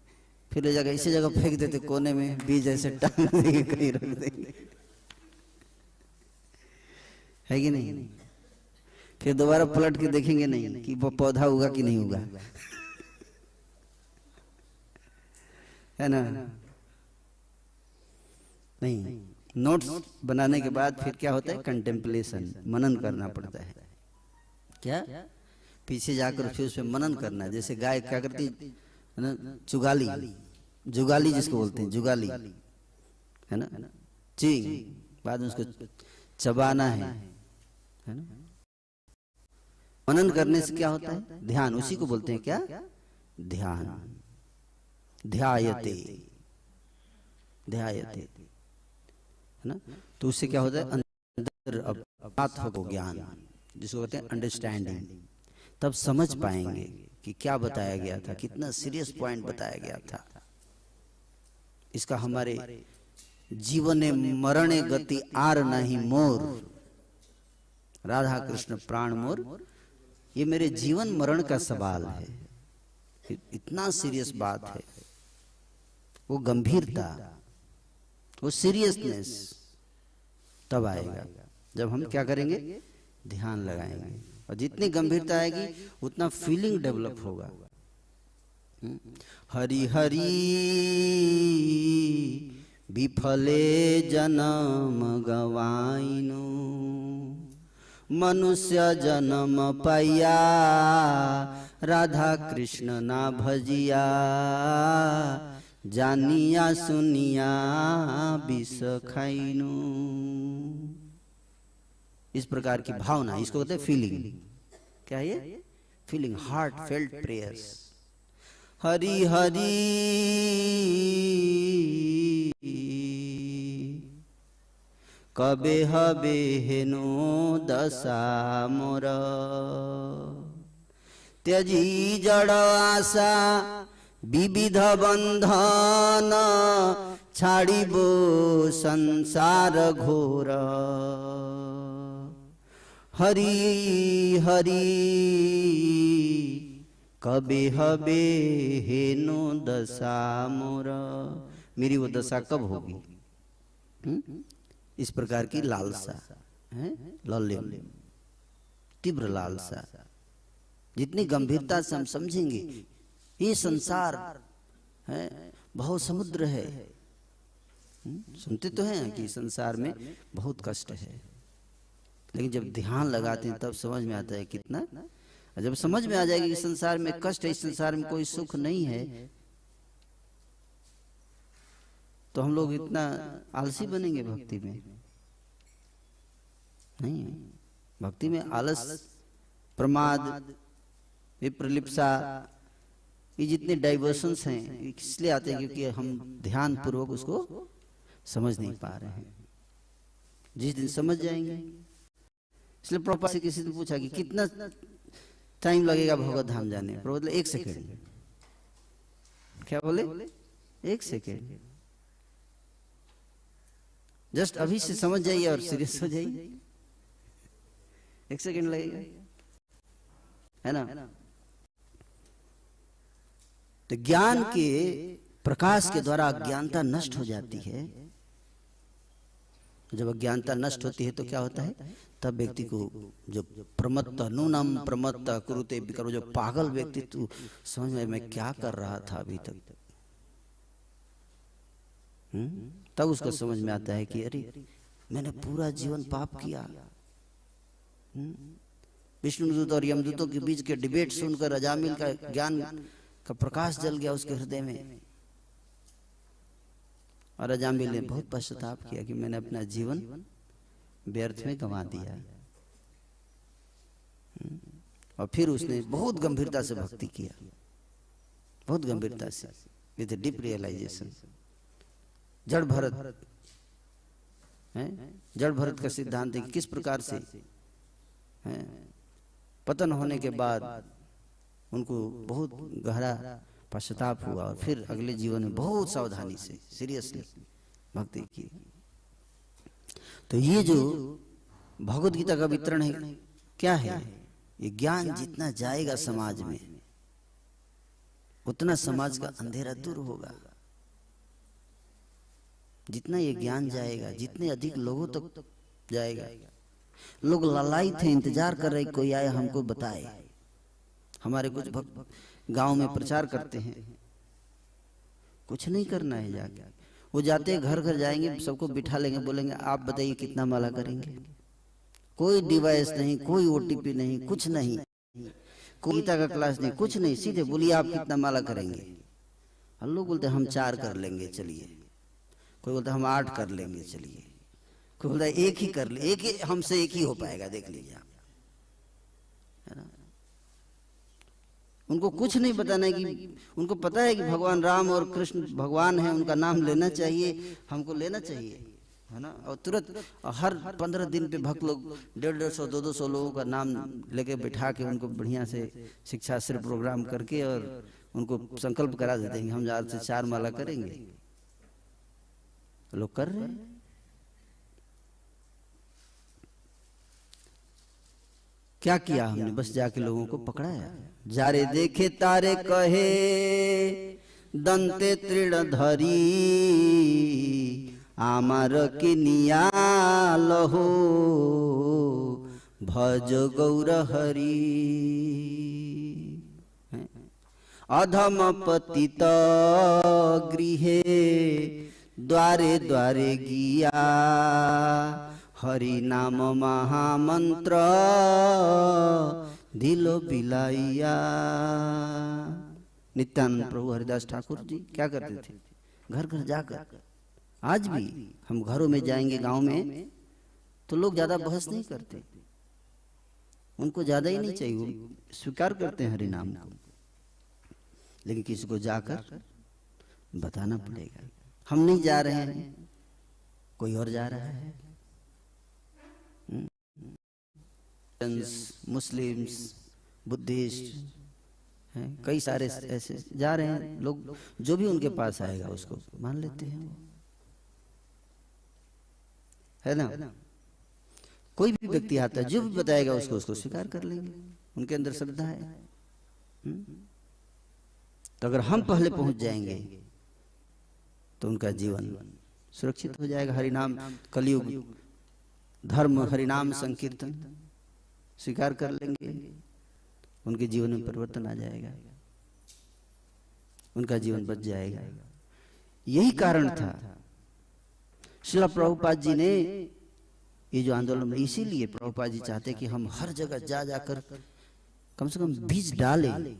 फिर ले जाकर इसी जगह फेंक देते कोने में, बीज ऐसे टांग देंगे, कहीं रख देंगे, है कि नहीं? फिर दोबारा पलट के देखेंगे नहीं कि वो पौधा उगा कि नहीं उगा, है ना। नहीं, नोट्स बनाने के बाद फिर क्या होता है? कंटेम्पलेशन, मनन करना पड़ता है। क्या? पीछे जाकर फिर उसमें मनन करना है। जैसे गाय क्या करती है ना, जुगाली, जुगाली जिसको बोलते हैं, जुगाली, है ना, चींग, बाद में उसको चबाना है ना। मनन करने से क्या होता है? ध्यान, उसी को बोलते हैं क्या? ध्यान। ध्यायते, ध्यायते, है ना। तो उससे क्या होता है? अंदर आत्म ज्ञान, जिसको कहते हैं अंडरस्टैंडिंग। तब समझ पाएंगे कि क्या बताया गया था, कितना सीरियस पॉइंट बताया गया था। इसका हमारे जीवन मरणे गति आर नहीं मोर, राधा कृष्ण प्राण मोर, ये मेरे जीवन मरण का सवाल है। इतना सीरियस बात है, वो गंभीरता, वो सीरियसनेस तब आएगा जब हम क्या करेंगे? ध्यान लगाएंगे। और जितनी गंभीरता आएगी उतना फीलिंग डेवलप होगा। हरि हरि विफले जन्म गवाइनु, मनुष्य जन्म पाइया, राधा कृष्ण ना भजिया, जानिया सुनिया विष खाइनु। इस प्रकार की भावना, इसको कहते हैं फीलिंग। क्या है ये? Feeling, heart felt prayers. Hari Hari कबे हबे हेनो दशा मोर, त्यजी जड़ आशा विविध बंधन, छाड़िबो संसार घोर। हरि हरि कबे हबे हेनो दशा मोर, मेरी वो दशा कब होगी? इस प्रकार की लालसा है, लल्यम, तीव्र लालसा। जितनी गंभीरता से हम समझेंगे ये संसार है, बहुत समुद्र है। सुनते तो हैं कि संसार में बहुत कष्ट है, लेकिन जब ध्यान लगाते हैं तब समझ में आता है कितना। जब समझ में आ जाएगा कि संसार में कष्ट है, इस संसार में कोई सुख नहीं है, तो हम लोग इतना आलसी बनेंगे भक्ति में? नहीं, भक्ति में आलस, प्रमाद, विप्रलिप्सा, ये जितने डाइवर्शंस हैं इसलिए आते हैं क्योंकि हम ध्यान पूर्वक उसको समझ नहीं पा रहे हैं। जिस दिन समझ जाएंगे, इसलिए प्रभुपाद से किसी ने पूछा कि कितना टाइम लगेगा भगवत धाम जाने? प्रभुपाद बोले 1 सेकंड। क्या बोले? 1 सेकेंड। जस्ट अभी से समझ जाइए और सीरियस हो जाइए। 1 सेकेंड लगेगा, है ना? तो ज्ञान के प्रकाश के द्वारा अज्ञानता नष्ट हो जाती है। जब अज्ञानता नष्ट होती है तो क्या होता है? तब व्यक्ति को जो प्रमत्त नूनम प्रमत्त कुरुते विकरो, जो पागल व्यक्ति तू समझ में मैं क्या कर रहा था अभी तक, तब उसको समझ में आता है कि अरे मैंने पूरा जीवन पाप किया। विष्णुदूत और यमदूतों के बीच के डिबेट सुनकर अजामिल का ज्ञान का प्रकाश जल गया उसके हृदय में, और अजामिल ने बहुत पश्चाताप किया कि मैंने अपना जीवन व्यर्थ में गंवा दिया। और फिर उसने बहुत गंभीरता से भक्ति किया, बहुत गंभीरता से, विद डीप रियलाइजेशन। जड़ भरत है, जड़ भरत का सिद्धांत है कि किस प्रकार से पतन होने के बाद उनको बहुत गहरा पश्चाताप हुआ और फिर अगले जीवन में बहुत सावधानी से सीरियसली भक्ति की। तो ये जो भगवत गीता का वितरण है क्या है? ये ज्ञान जितना जाएगा समाज में उतना समाज का अंधेरा दूर होगा। जितना ये ज्ञान जाएगा, जितने अधिक लोगों तक जाएगा। लोग लालायित थे, इंतजार कर रहे कोई आए हमको बताए। हमारे कुछ भक्त गांव में प्रचार करते हैं, कुछ नहीं करना है जाके, वो जाते हैं घर घर जाएंगे, सबको बिठा लेंगे, बोलेंगे आप बताइए कितना माला करेंगे। कोई डिवाइस नहीं, कोई ओटीपी नहीं, कुछ नहीं, कोई गीता का क्लास नहीं, कुछ नहीं, सीधे बोलिए आप कितना माला करेंगे। हम लोग बोलते हम 4 कर लेंगे चलिए, कोई बोलता हम 8 कर लेंगे चलिए, कोई बोलता 1 ही कर ले, एक ही हमसे 1 ही हो पाएगा, देख लीजिए आप, है ना। उनको कुछ नहीं बताना है कि उनको पता है कि भगवान राम और कृष्ण भगवान हैं, उनका नाम लेना चाहिए, हमको लेना चाहिए, है ना। और तुरंत हर 15 दिन पे भक्त लोग 150, 200 लोगों का नाम लेके बिठा के उनको बढ़िया से शिक्षाश्रय प्रोग्राम करके और उनको संकल्प करा देते हैं हम आज से 4 माला करेंगे। लोग कर रहे हैं। क्या किया हमने? बस जाके लोगों को पकड़ाया। जारे देखे तारे कहे दंते तृणधरी, आमार किनिया लहो भज गौर हरि। अधम पतित गृहे द्वारे द्वारे गिया, हरि नाम महामंत्र दिलो बिलाइया। नित्यानंद प्रभु हरिदास ठाकुर जी क्या करते थे? घर घर जाकर, आज भी हम घरों में जाएंगे गांव में तो लोग ज्यादा बहस नहीं करते, उनको ज्यादा ही नहीं चाहिए, वो स्वीकार करते हैं हरि नाम को। लेकिन किसी को जाकर बताना पड़ेगा, हम नहीं जा रहे हैं, कोई और जा रहा है। मुस्लिम्स, बुद्धिस्ट हैं, कई सारे ऐसे जा रहे हैं लोग, जो भी उनके पास आएगा उसको मान लेते हैं, है ना। कोई भी व्यक्ति आता है जो भी बताएगा उसको स्वीकार कर लेंगे, उनके अंदर श्रद्धा है। तो अगर हम पहले पहुंच जाएंगे तो उनका जीवन सुरक्षित हो जाएगा। हरिनाम कलयुग धर्म हरिनाम संकीर्तन स्वीकार कर लेंगे, उनके जीवन में परिवर्तन आ जाएगा, उनका जीवन बच जाएगा। यही कारण था श्रील प्रभुपाद जी ने ये जो आंदोलन, इसीलिए प्रभुपाद जी चाहते कि हम हर जगह जा जाकर कम से कम बीज डालें।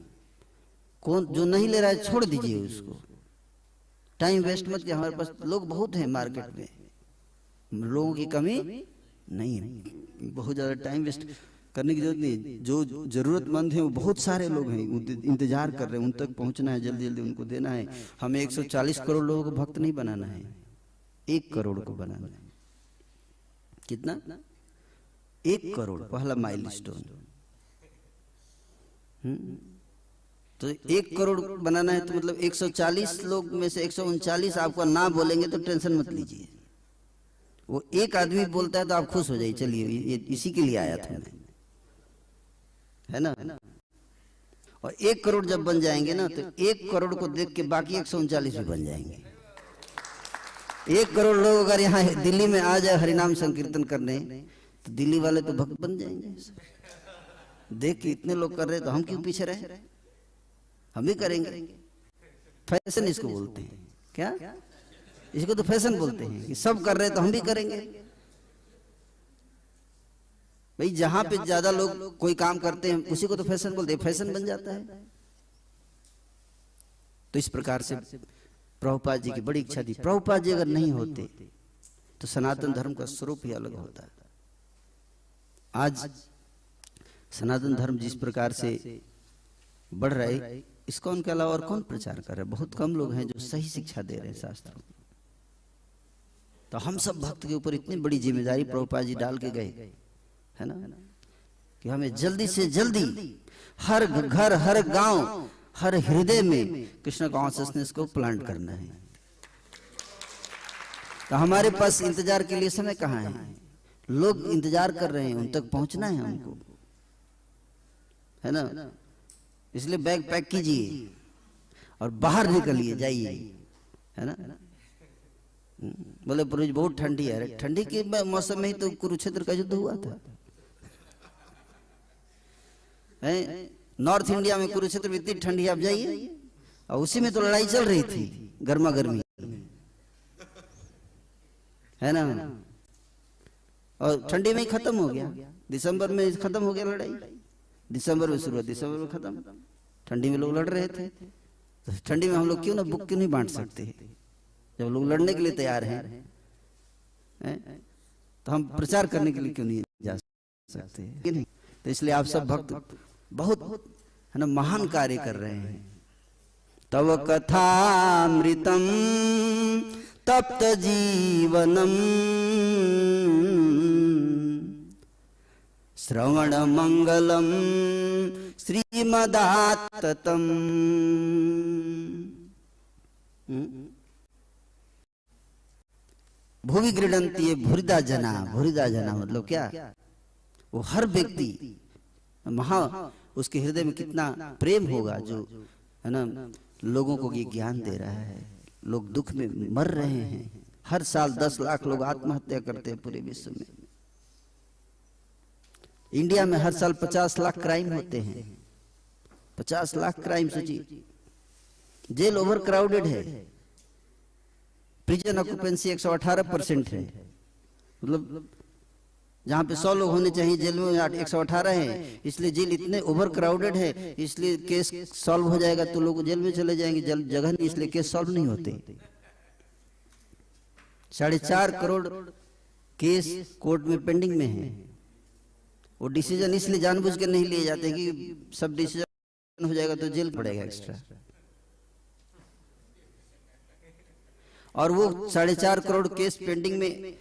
कौन जो नहीं ले रहा है छोड़ दीजिए उसको, टाइम वेस्ट मत किया। हमारे पास लोग बहुत हैं मार्केट में, लोगों की कमी नहीं है, बहुत ज्यादा टाइम वेस्ट करने की जरूरत नहीं। जो जरूरतमंद है वो बहुत सारे लोग हैं, इंतजार कर रहे हैं, उन तक पहुंचना है, जल्दी जल्दी उनको देना है। हमें 140 करोड़ लोगों को भक्त नहीं बनाना है, 1 करोड़ को बनाना है। कितना? 1 करोड़, पहला माइलस्टोन। तो 1 करोड़ बनाना है तो मतलब 140 लोग में से 139 आपको ना बोलेंगे तो टेंशन मत लीजिए। वो एक आदमी बोलता है तो आप खुश हो जाइए, चलिए ये इसी के लिए आया था मैं, है ना। और 1 करोड़ जब बन जाएंगे ना तो 1 करोड़ को देख के बाकी 139 भी बन जाएंगे। 1 करोड़ लोग अगर यहाँ दिल्ली में आ जाए हरिनाम संकीर्तन करने तो दिल्ली वाले तो भक्त बन जाएंगे। देख के इतने लोग कर रहे तो हम क्यों पीछे रहे, हम भी करेंगे। फैशन इसको बोलते हैं, क्या इसको तो फैशन बोलते हैं कि सब कर रहे तो हम भी करेंगे। भाई जहां पे ज्यादा लोग कोई काम करते हैं उसी को तो फैशन बोलते हैं, फैशन बन जाता है। तो इस प्रकार से प्रभुपाद जी की बड़ी इच्छा थी। प्रभुपाद जी अगर नहीं होते तो सनातन धर्म का स्वरूप ही अलग होता। आज सनातन धर्म जिस प्रकार से बढ़ रहा है, इसको उनके अलावा और कौन प्रचार कर रहे हैं? बहुत कम लोग हैं जो सही शिक्षा दे रहे हैं शास्त्रों। तो हम सब भक्त के ऊपर इतनी बड़ी जिम्मेदारी प्रभुपाद जी डाल के गए, है ना, कि हमें जल्दी से जल्दी हर घर, हर गांव, हर हृदय में कृष्ण कॉन्शियसनेस को प्लांट करना है। तो हमारे पास इंतजार के लिए समय कहाँ है? लोग इंतजार कर रहे हैं, उन तक पहुंचना है हमको, है ना। इसलिए बैग पैक कीजिए और बाहर निकलिए, जाइए, है ना। बोले पुरुष बहुत ठंडी है। ठंडी के मौसम में ही तो कुरुक्षेत्र का युद्ध हुआ था। नॉर्थ इंडिया में कुरुक्षेत्र में इतनी ठंडी, आप जाइए, और उसी में तो लड़ाई चल रही थी, गर्मा गर्मी, है ना। और ठंडी में ही खत्म हो गया, दिसंबर में खत्म हो गया लड़ाई। दिसंबर में शुरू, दिसंबर में खत्म। ठंडी में लोग लड़ रहे थे, तो ठंडी में हम लोग क्यों ना बुक क्यों नहीं बांट सकते? जब लोग लड़ने के लिए तैयार हैं, तो हम प्रचार करने के लिए क्यों नहीं जा सकते? कि नहीं? तो इसलिए आप सब भक्त बहुत, है ना, महान कार्य कर रहे हैं। तव कथामृतम तप्त जीवनम श्रवण मंगलम श्रीमदात्ततम। भुवि गृह्णन्ति भुरिदा जना। भुरिदा जना मतलब क्या? वो हर व्यक्ति महा, उसके हृदय में कितना प्रेम होगा जो, है ना, लोगों को ये ज्ञान दे रहा है। लोग दुख में मर रहे हैं, हर साल 10 लाख लोग आत्महत्या करते हैं पूरे विश्व में। इंडिया में हर साल 50 लाख क्राइम होते हैं, 50 लाख क्राइम। सोचिए, जेल ओवर क्राउडेड है, प्रिजन ऑक्यूपेंसी 118% है। मतलब जहां पे 100 लोग होने चाहिए जेल में 118 है, इसलिए जेल इतने ओवर क्राउडेड है, इसलिए केस सॉल्व हो जाएगा तो लोग जेल में चले जाएंगे। जगह नहीं, इसलिए केस सॉल्व नहीं होते। 4.5 करोड़ केस कोर्ट में पेंडिंग में है। वो डिसीजन इसलिए जानबूझ के नहीं लिए जाते कि सब डिसीजन हो जाएगा तो जेल पड़ेगा एक्स्ट्रा। और वो 4.5 करोड़ केस पेंडिंग में,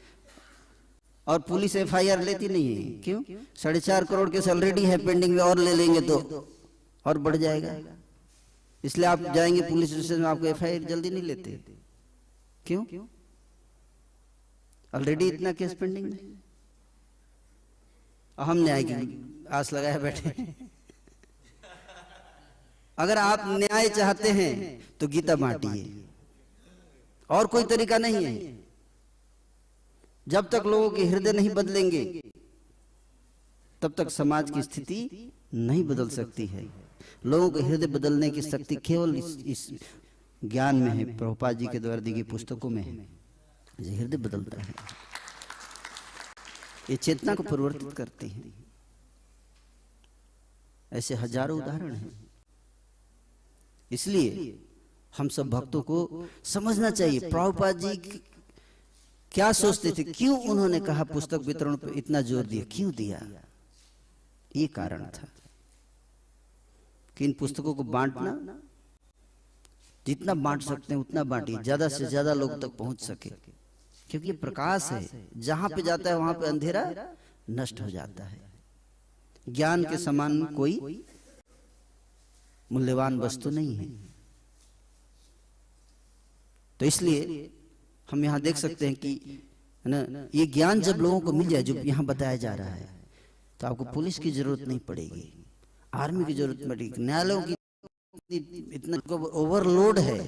और पुलिस FIR लेती नहीं है। क्यों? 4.5 करोड़ केस ऑलरेडी है पेंडिंग में, और ले लेंगे तो और बढ़ जाएगा। इसलिए आप जाएंगे पुलिस स्टेशन में, आपको FIR जल्दी नहीं लेते। क्यों? ऑलरेडी इतना केस पेंडिंग में। हम न्याय की आस लगाए बैठे। अगर आप न्याय चाहते हैं तो गीता बांटिए, और कोई तरीका नहीं है। जब तक लोगों के हृदय नहीं बदलेंगे तब तक समाज की स्थिति नहीं बदल सकती है। लोगों के हृदय बदलने की शक्ति केवल इस ज्ञान में है, प्रभुपाद जी के द्वारा दी गई पुस्तकों में है। ये हृदय बदलता है, ये चेतना को परिवर्तित करते हैं। ऐसे हजारों उदाहरण हैं। इसलिए हम सब भक्तों को समझना चाहिए प्रभुपाद जी क्या सोचते थे, क्यों उन्होंने कहा पुस्तक वितरण पर इतना जोर दिया, क्यों दिया? ये कारण था कि इन पुस्तकों को बांटना, जितना बांट सकते हैं उतना बांटिए, ज्यादा से ज्यादा लोग तक पहुंच सके। क्योंकि ये प्रकाश है, जहां पे जाता है वहां पे अंधेरा नष्ट हो जाता है। ज्ञान के समान कोई मूल्यवान वस्तु नहीं है। तो इसलिए हम यहाँ देख सकते हैं कि है ना, ये ज्ञान जब लोगों को मिल जाए जो यहाँ बताया जा रहा है, तो आपको पुलिस की जरूरत नहीं पड़ेगी, आर्मी की जरूरत नहीं पड़ेगी, न्यायालयों की इतना ओवरलोड है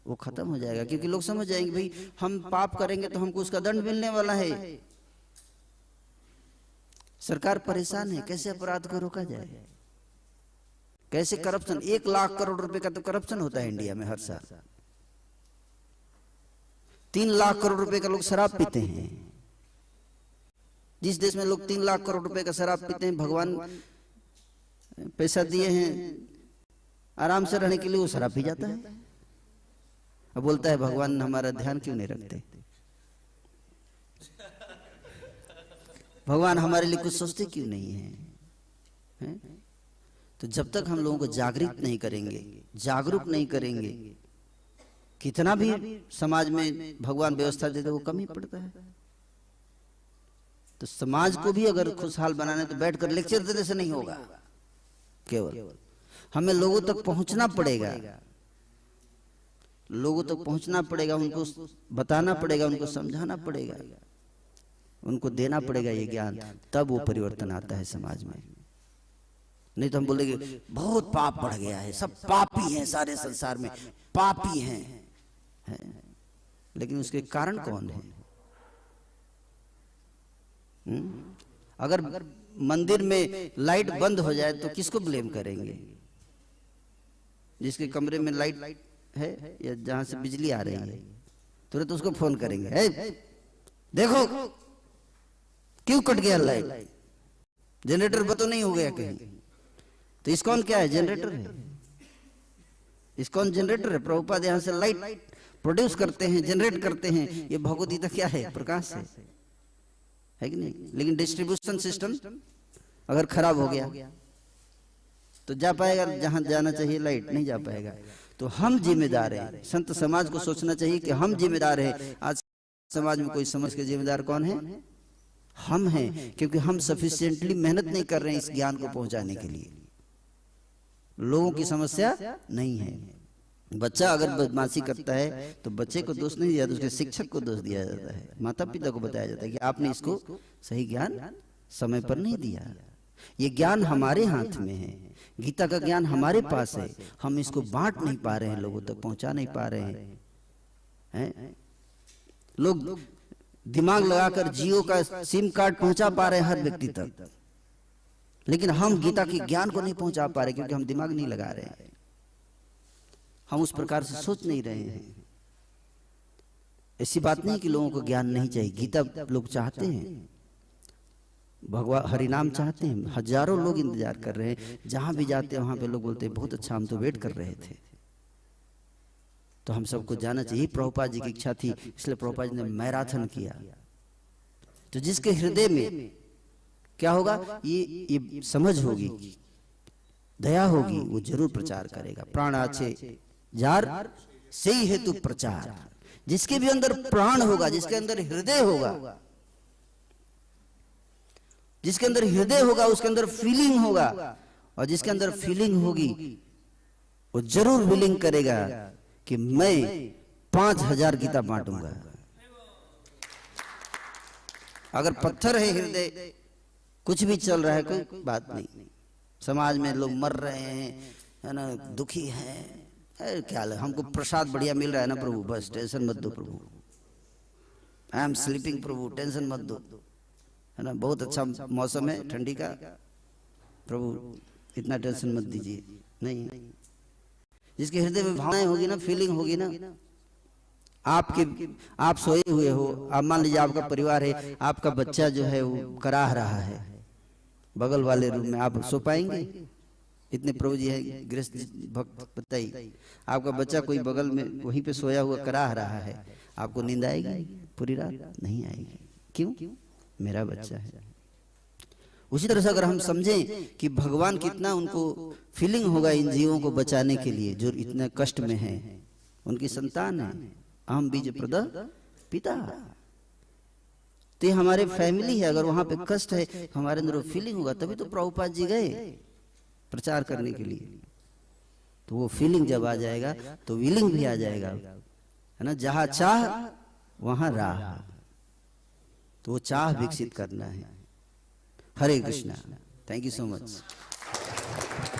वो खत्म हो जाएगा। क्योंकि लोग समझ जाएंगे भाई हम पाप करेंगे तो हमको उसका दंड मिलने वाला है। सरकार परेशान है, कैसे अपराध को रोका जाए, कैसे करप्शन, 1 लाख करोड़ रुपए का तो करप्शन होता है इंडिया में हर साल। 3 लाख करोड़ रुपए का लोग शराब पीते हैं। जिस देश में लोग 3 लाख करोड़ रुपए का शराब पीते हैं, भगवान पैसा दिए हैं आराम से रहने के लिए, वो शराब पी जाता है। अब बोलता है भगवान हमारा ध्यान क्यों नहीं रखते, भगवान हमारे लिए कुछ सोचते क्यों नहीं है? तो जब तक हम लोगों को जागृत नहीं करेंगे, जागरूक नहीं करेंगे, कितना भी समाज में भगवान व्यवस्था देते वो कम ही पड़ता है। तो समाज को भी अगर खुशहाल बनाना है तो बैठकर लेक्चर देने से नहीं होगा, केवल हमें लोगों तक पहुंचना पड़ेगा, लोगों तक पहुंचना पड़ेगा, उनको बताना पड़ेगा, उनको समझाना पड़ेगा, उनको देना पड़ेगा ये ज्ञान, तब वो परिवर्तन आता है समाज में। नहीं तो हम बोलेंगे बहुत पाप बढ़ गया है, सब पापी हैं, सारे संसार में पापी हैं, लेकिन उसके कारण कौन है? अगर मंदिर में लाइट बंद हो जाए तो किसको ब्लेम करेंगे? जिसके कमरे में लाइट है या जहां से बिजली आ रही है, तुरंत उसको फोन करेंगे, देखो क्यों कट गया लाइट, जनरेटर बंद तो नहीं हो गया कहीं? तो इस्कॉन क्या है? जनरेटर है। इस्कॉन जनरेटर है। प्रभुपाद यहाँ से लाइट प्रोड्यूस करते हैं, जनरेट करते हैं। ये भगवद गीता क्या है? प्रकाश है कि नहीं? लेकिन डिस्ट्रीब्यूशन सिस्टम अगर खराब हो गया तो जा पाएगा जहां जाना चाहिए लाइट? नहीं जा पाएगा। तो हम जिम्मेदार हैं। संत समाज को सोचना चाहिए कि हम जिम्मेदार हैं। आज समाज में कोई समझ के जिम्मेदार कौन है? हम हैं, क्योंकि हम सफिशिएंटली मेहनत नहीं कर रहे हैं इस ज्ञान को पहुंचाने के लिए। लोगों की समस्या नहीं है। बच्चा अगर बदमाशी करता है तो बच्चे को दोष नहीं दिया जाता, उसके शिक्षक को दोष दिया जाता है, माता पिता को बताया जाता है कि आपने इसको सही ज्ञान समय पर नहीं दिया। ये ज्ञान हमारे हाथ में है, गीता का ज्ञान हमारे पास है, हम इसको बांट नहीं पा रहे हैं, लोगों तक पहुंचा नहीं पा रहे हैं। लोग दिमाग लगाकर जियो का सिम कार्ड पहुंचा पा रहे हैं हर व्यक्ति तक, लेकिन हम गीता के ज्ञान को नहीं पहुंचा पा रहे क्योंकि हम दिमाग नहीं लगा रहे हैं, हम उस प्रकार से सोच नहीं रहे हैं। ऐसी बात नहीं कि लोगों को ज्ञान नहीं चाहिए, गीता लोग चाहते हैं, भगवान हरिनाम चाहते हैं, हजारों लोग इंतजार कर रहे हैं। जहां भी जाते हैं वहां पे लोग बोलते हैं बहुत अच्छा, हम तो वेट कर रहे थे। तो हम सबको जाना चाहिए। प्रभुपाद जी की इच्छा थी, इसलिए प्रभुपाद जी ने मैराथन किया। तो जिसके हृदय में क्या होगा, ये समझ होगी, दया होगी, वो जरूर प्रचार करेगा। प्राण आछे जार से ही हेतु प्रचार। जिसके भी अंदर प्राण होगा, जिसके अंदर हृदय होगा, जिसके अंदर हृदय होगा उसके अंदर फीलिंग होगा, और जिसके अंदर फीलिंग होगी वो जरूर विलिंग करेगा कि मैं 5000 गीता बांटूंगा। अगर पत्थर है हृदय, कुछ भी चल रहा है कोई बात नहीं, समाज में लोग मर रहे हैं, है ना, दुखी हैं, क्या हमको प्रसाद बढ़िया मिल रहा है ना प्रभु, बस टेंशन मत दो प्रभु, आई एम स्लीपिंग प्रभु, टेंशन मत दो, है ना, बहुत अच्छा मौसम है ठंडी का प्रभु, इतना टेंशन मत दीजिए। नहीं, जिसके हृदय में भावनाएं होगी ना, फीलिंग होगी ना, आप सोए हुए हो, आप मान लीजिए आपका परिवार है, आपका बच्चा जो है वो कराह रहा है बगल वाले रूम में, आप सो पाएंगे? इतने प्रभु जी है गृहस्थ भक्त बताइए, आपका बच्चा कोई बगल में वहीं पे सोया हुआ कराह रहा है, आपको नींद आएगी पूरी रात? नहीं आएगी। क्यों? मेरा बच्चा है। उसी तरह से अगर हम समझें कि भगवान कितना उनको फीलिंग होगा इन जीवों को बचाने के लिए जो इतने कष्ट में है, उनकी संतान है, अहम बीज प्रद पिता, तो ये हमारे फैमिली है। अगर वहां पे कष्ट है, हमारे अंदर फीलिंग होगा, तभी तो प्रभुपाद जी गए प्रचार करने के लिए। तो वो फीलिंग जब आ जाएगा तो विलिंग भी आ जाएगा, है ना। जहां चाह वहां राह, तो वो चाह विकसित करना है। Hare Krishna. Thank you so much.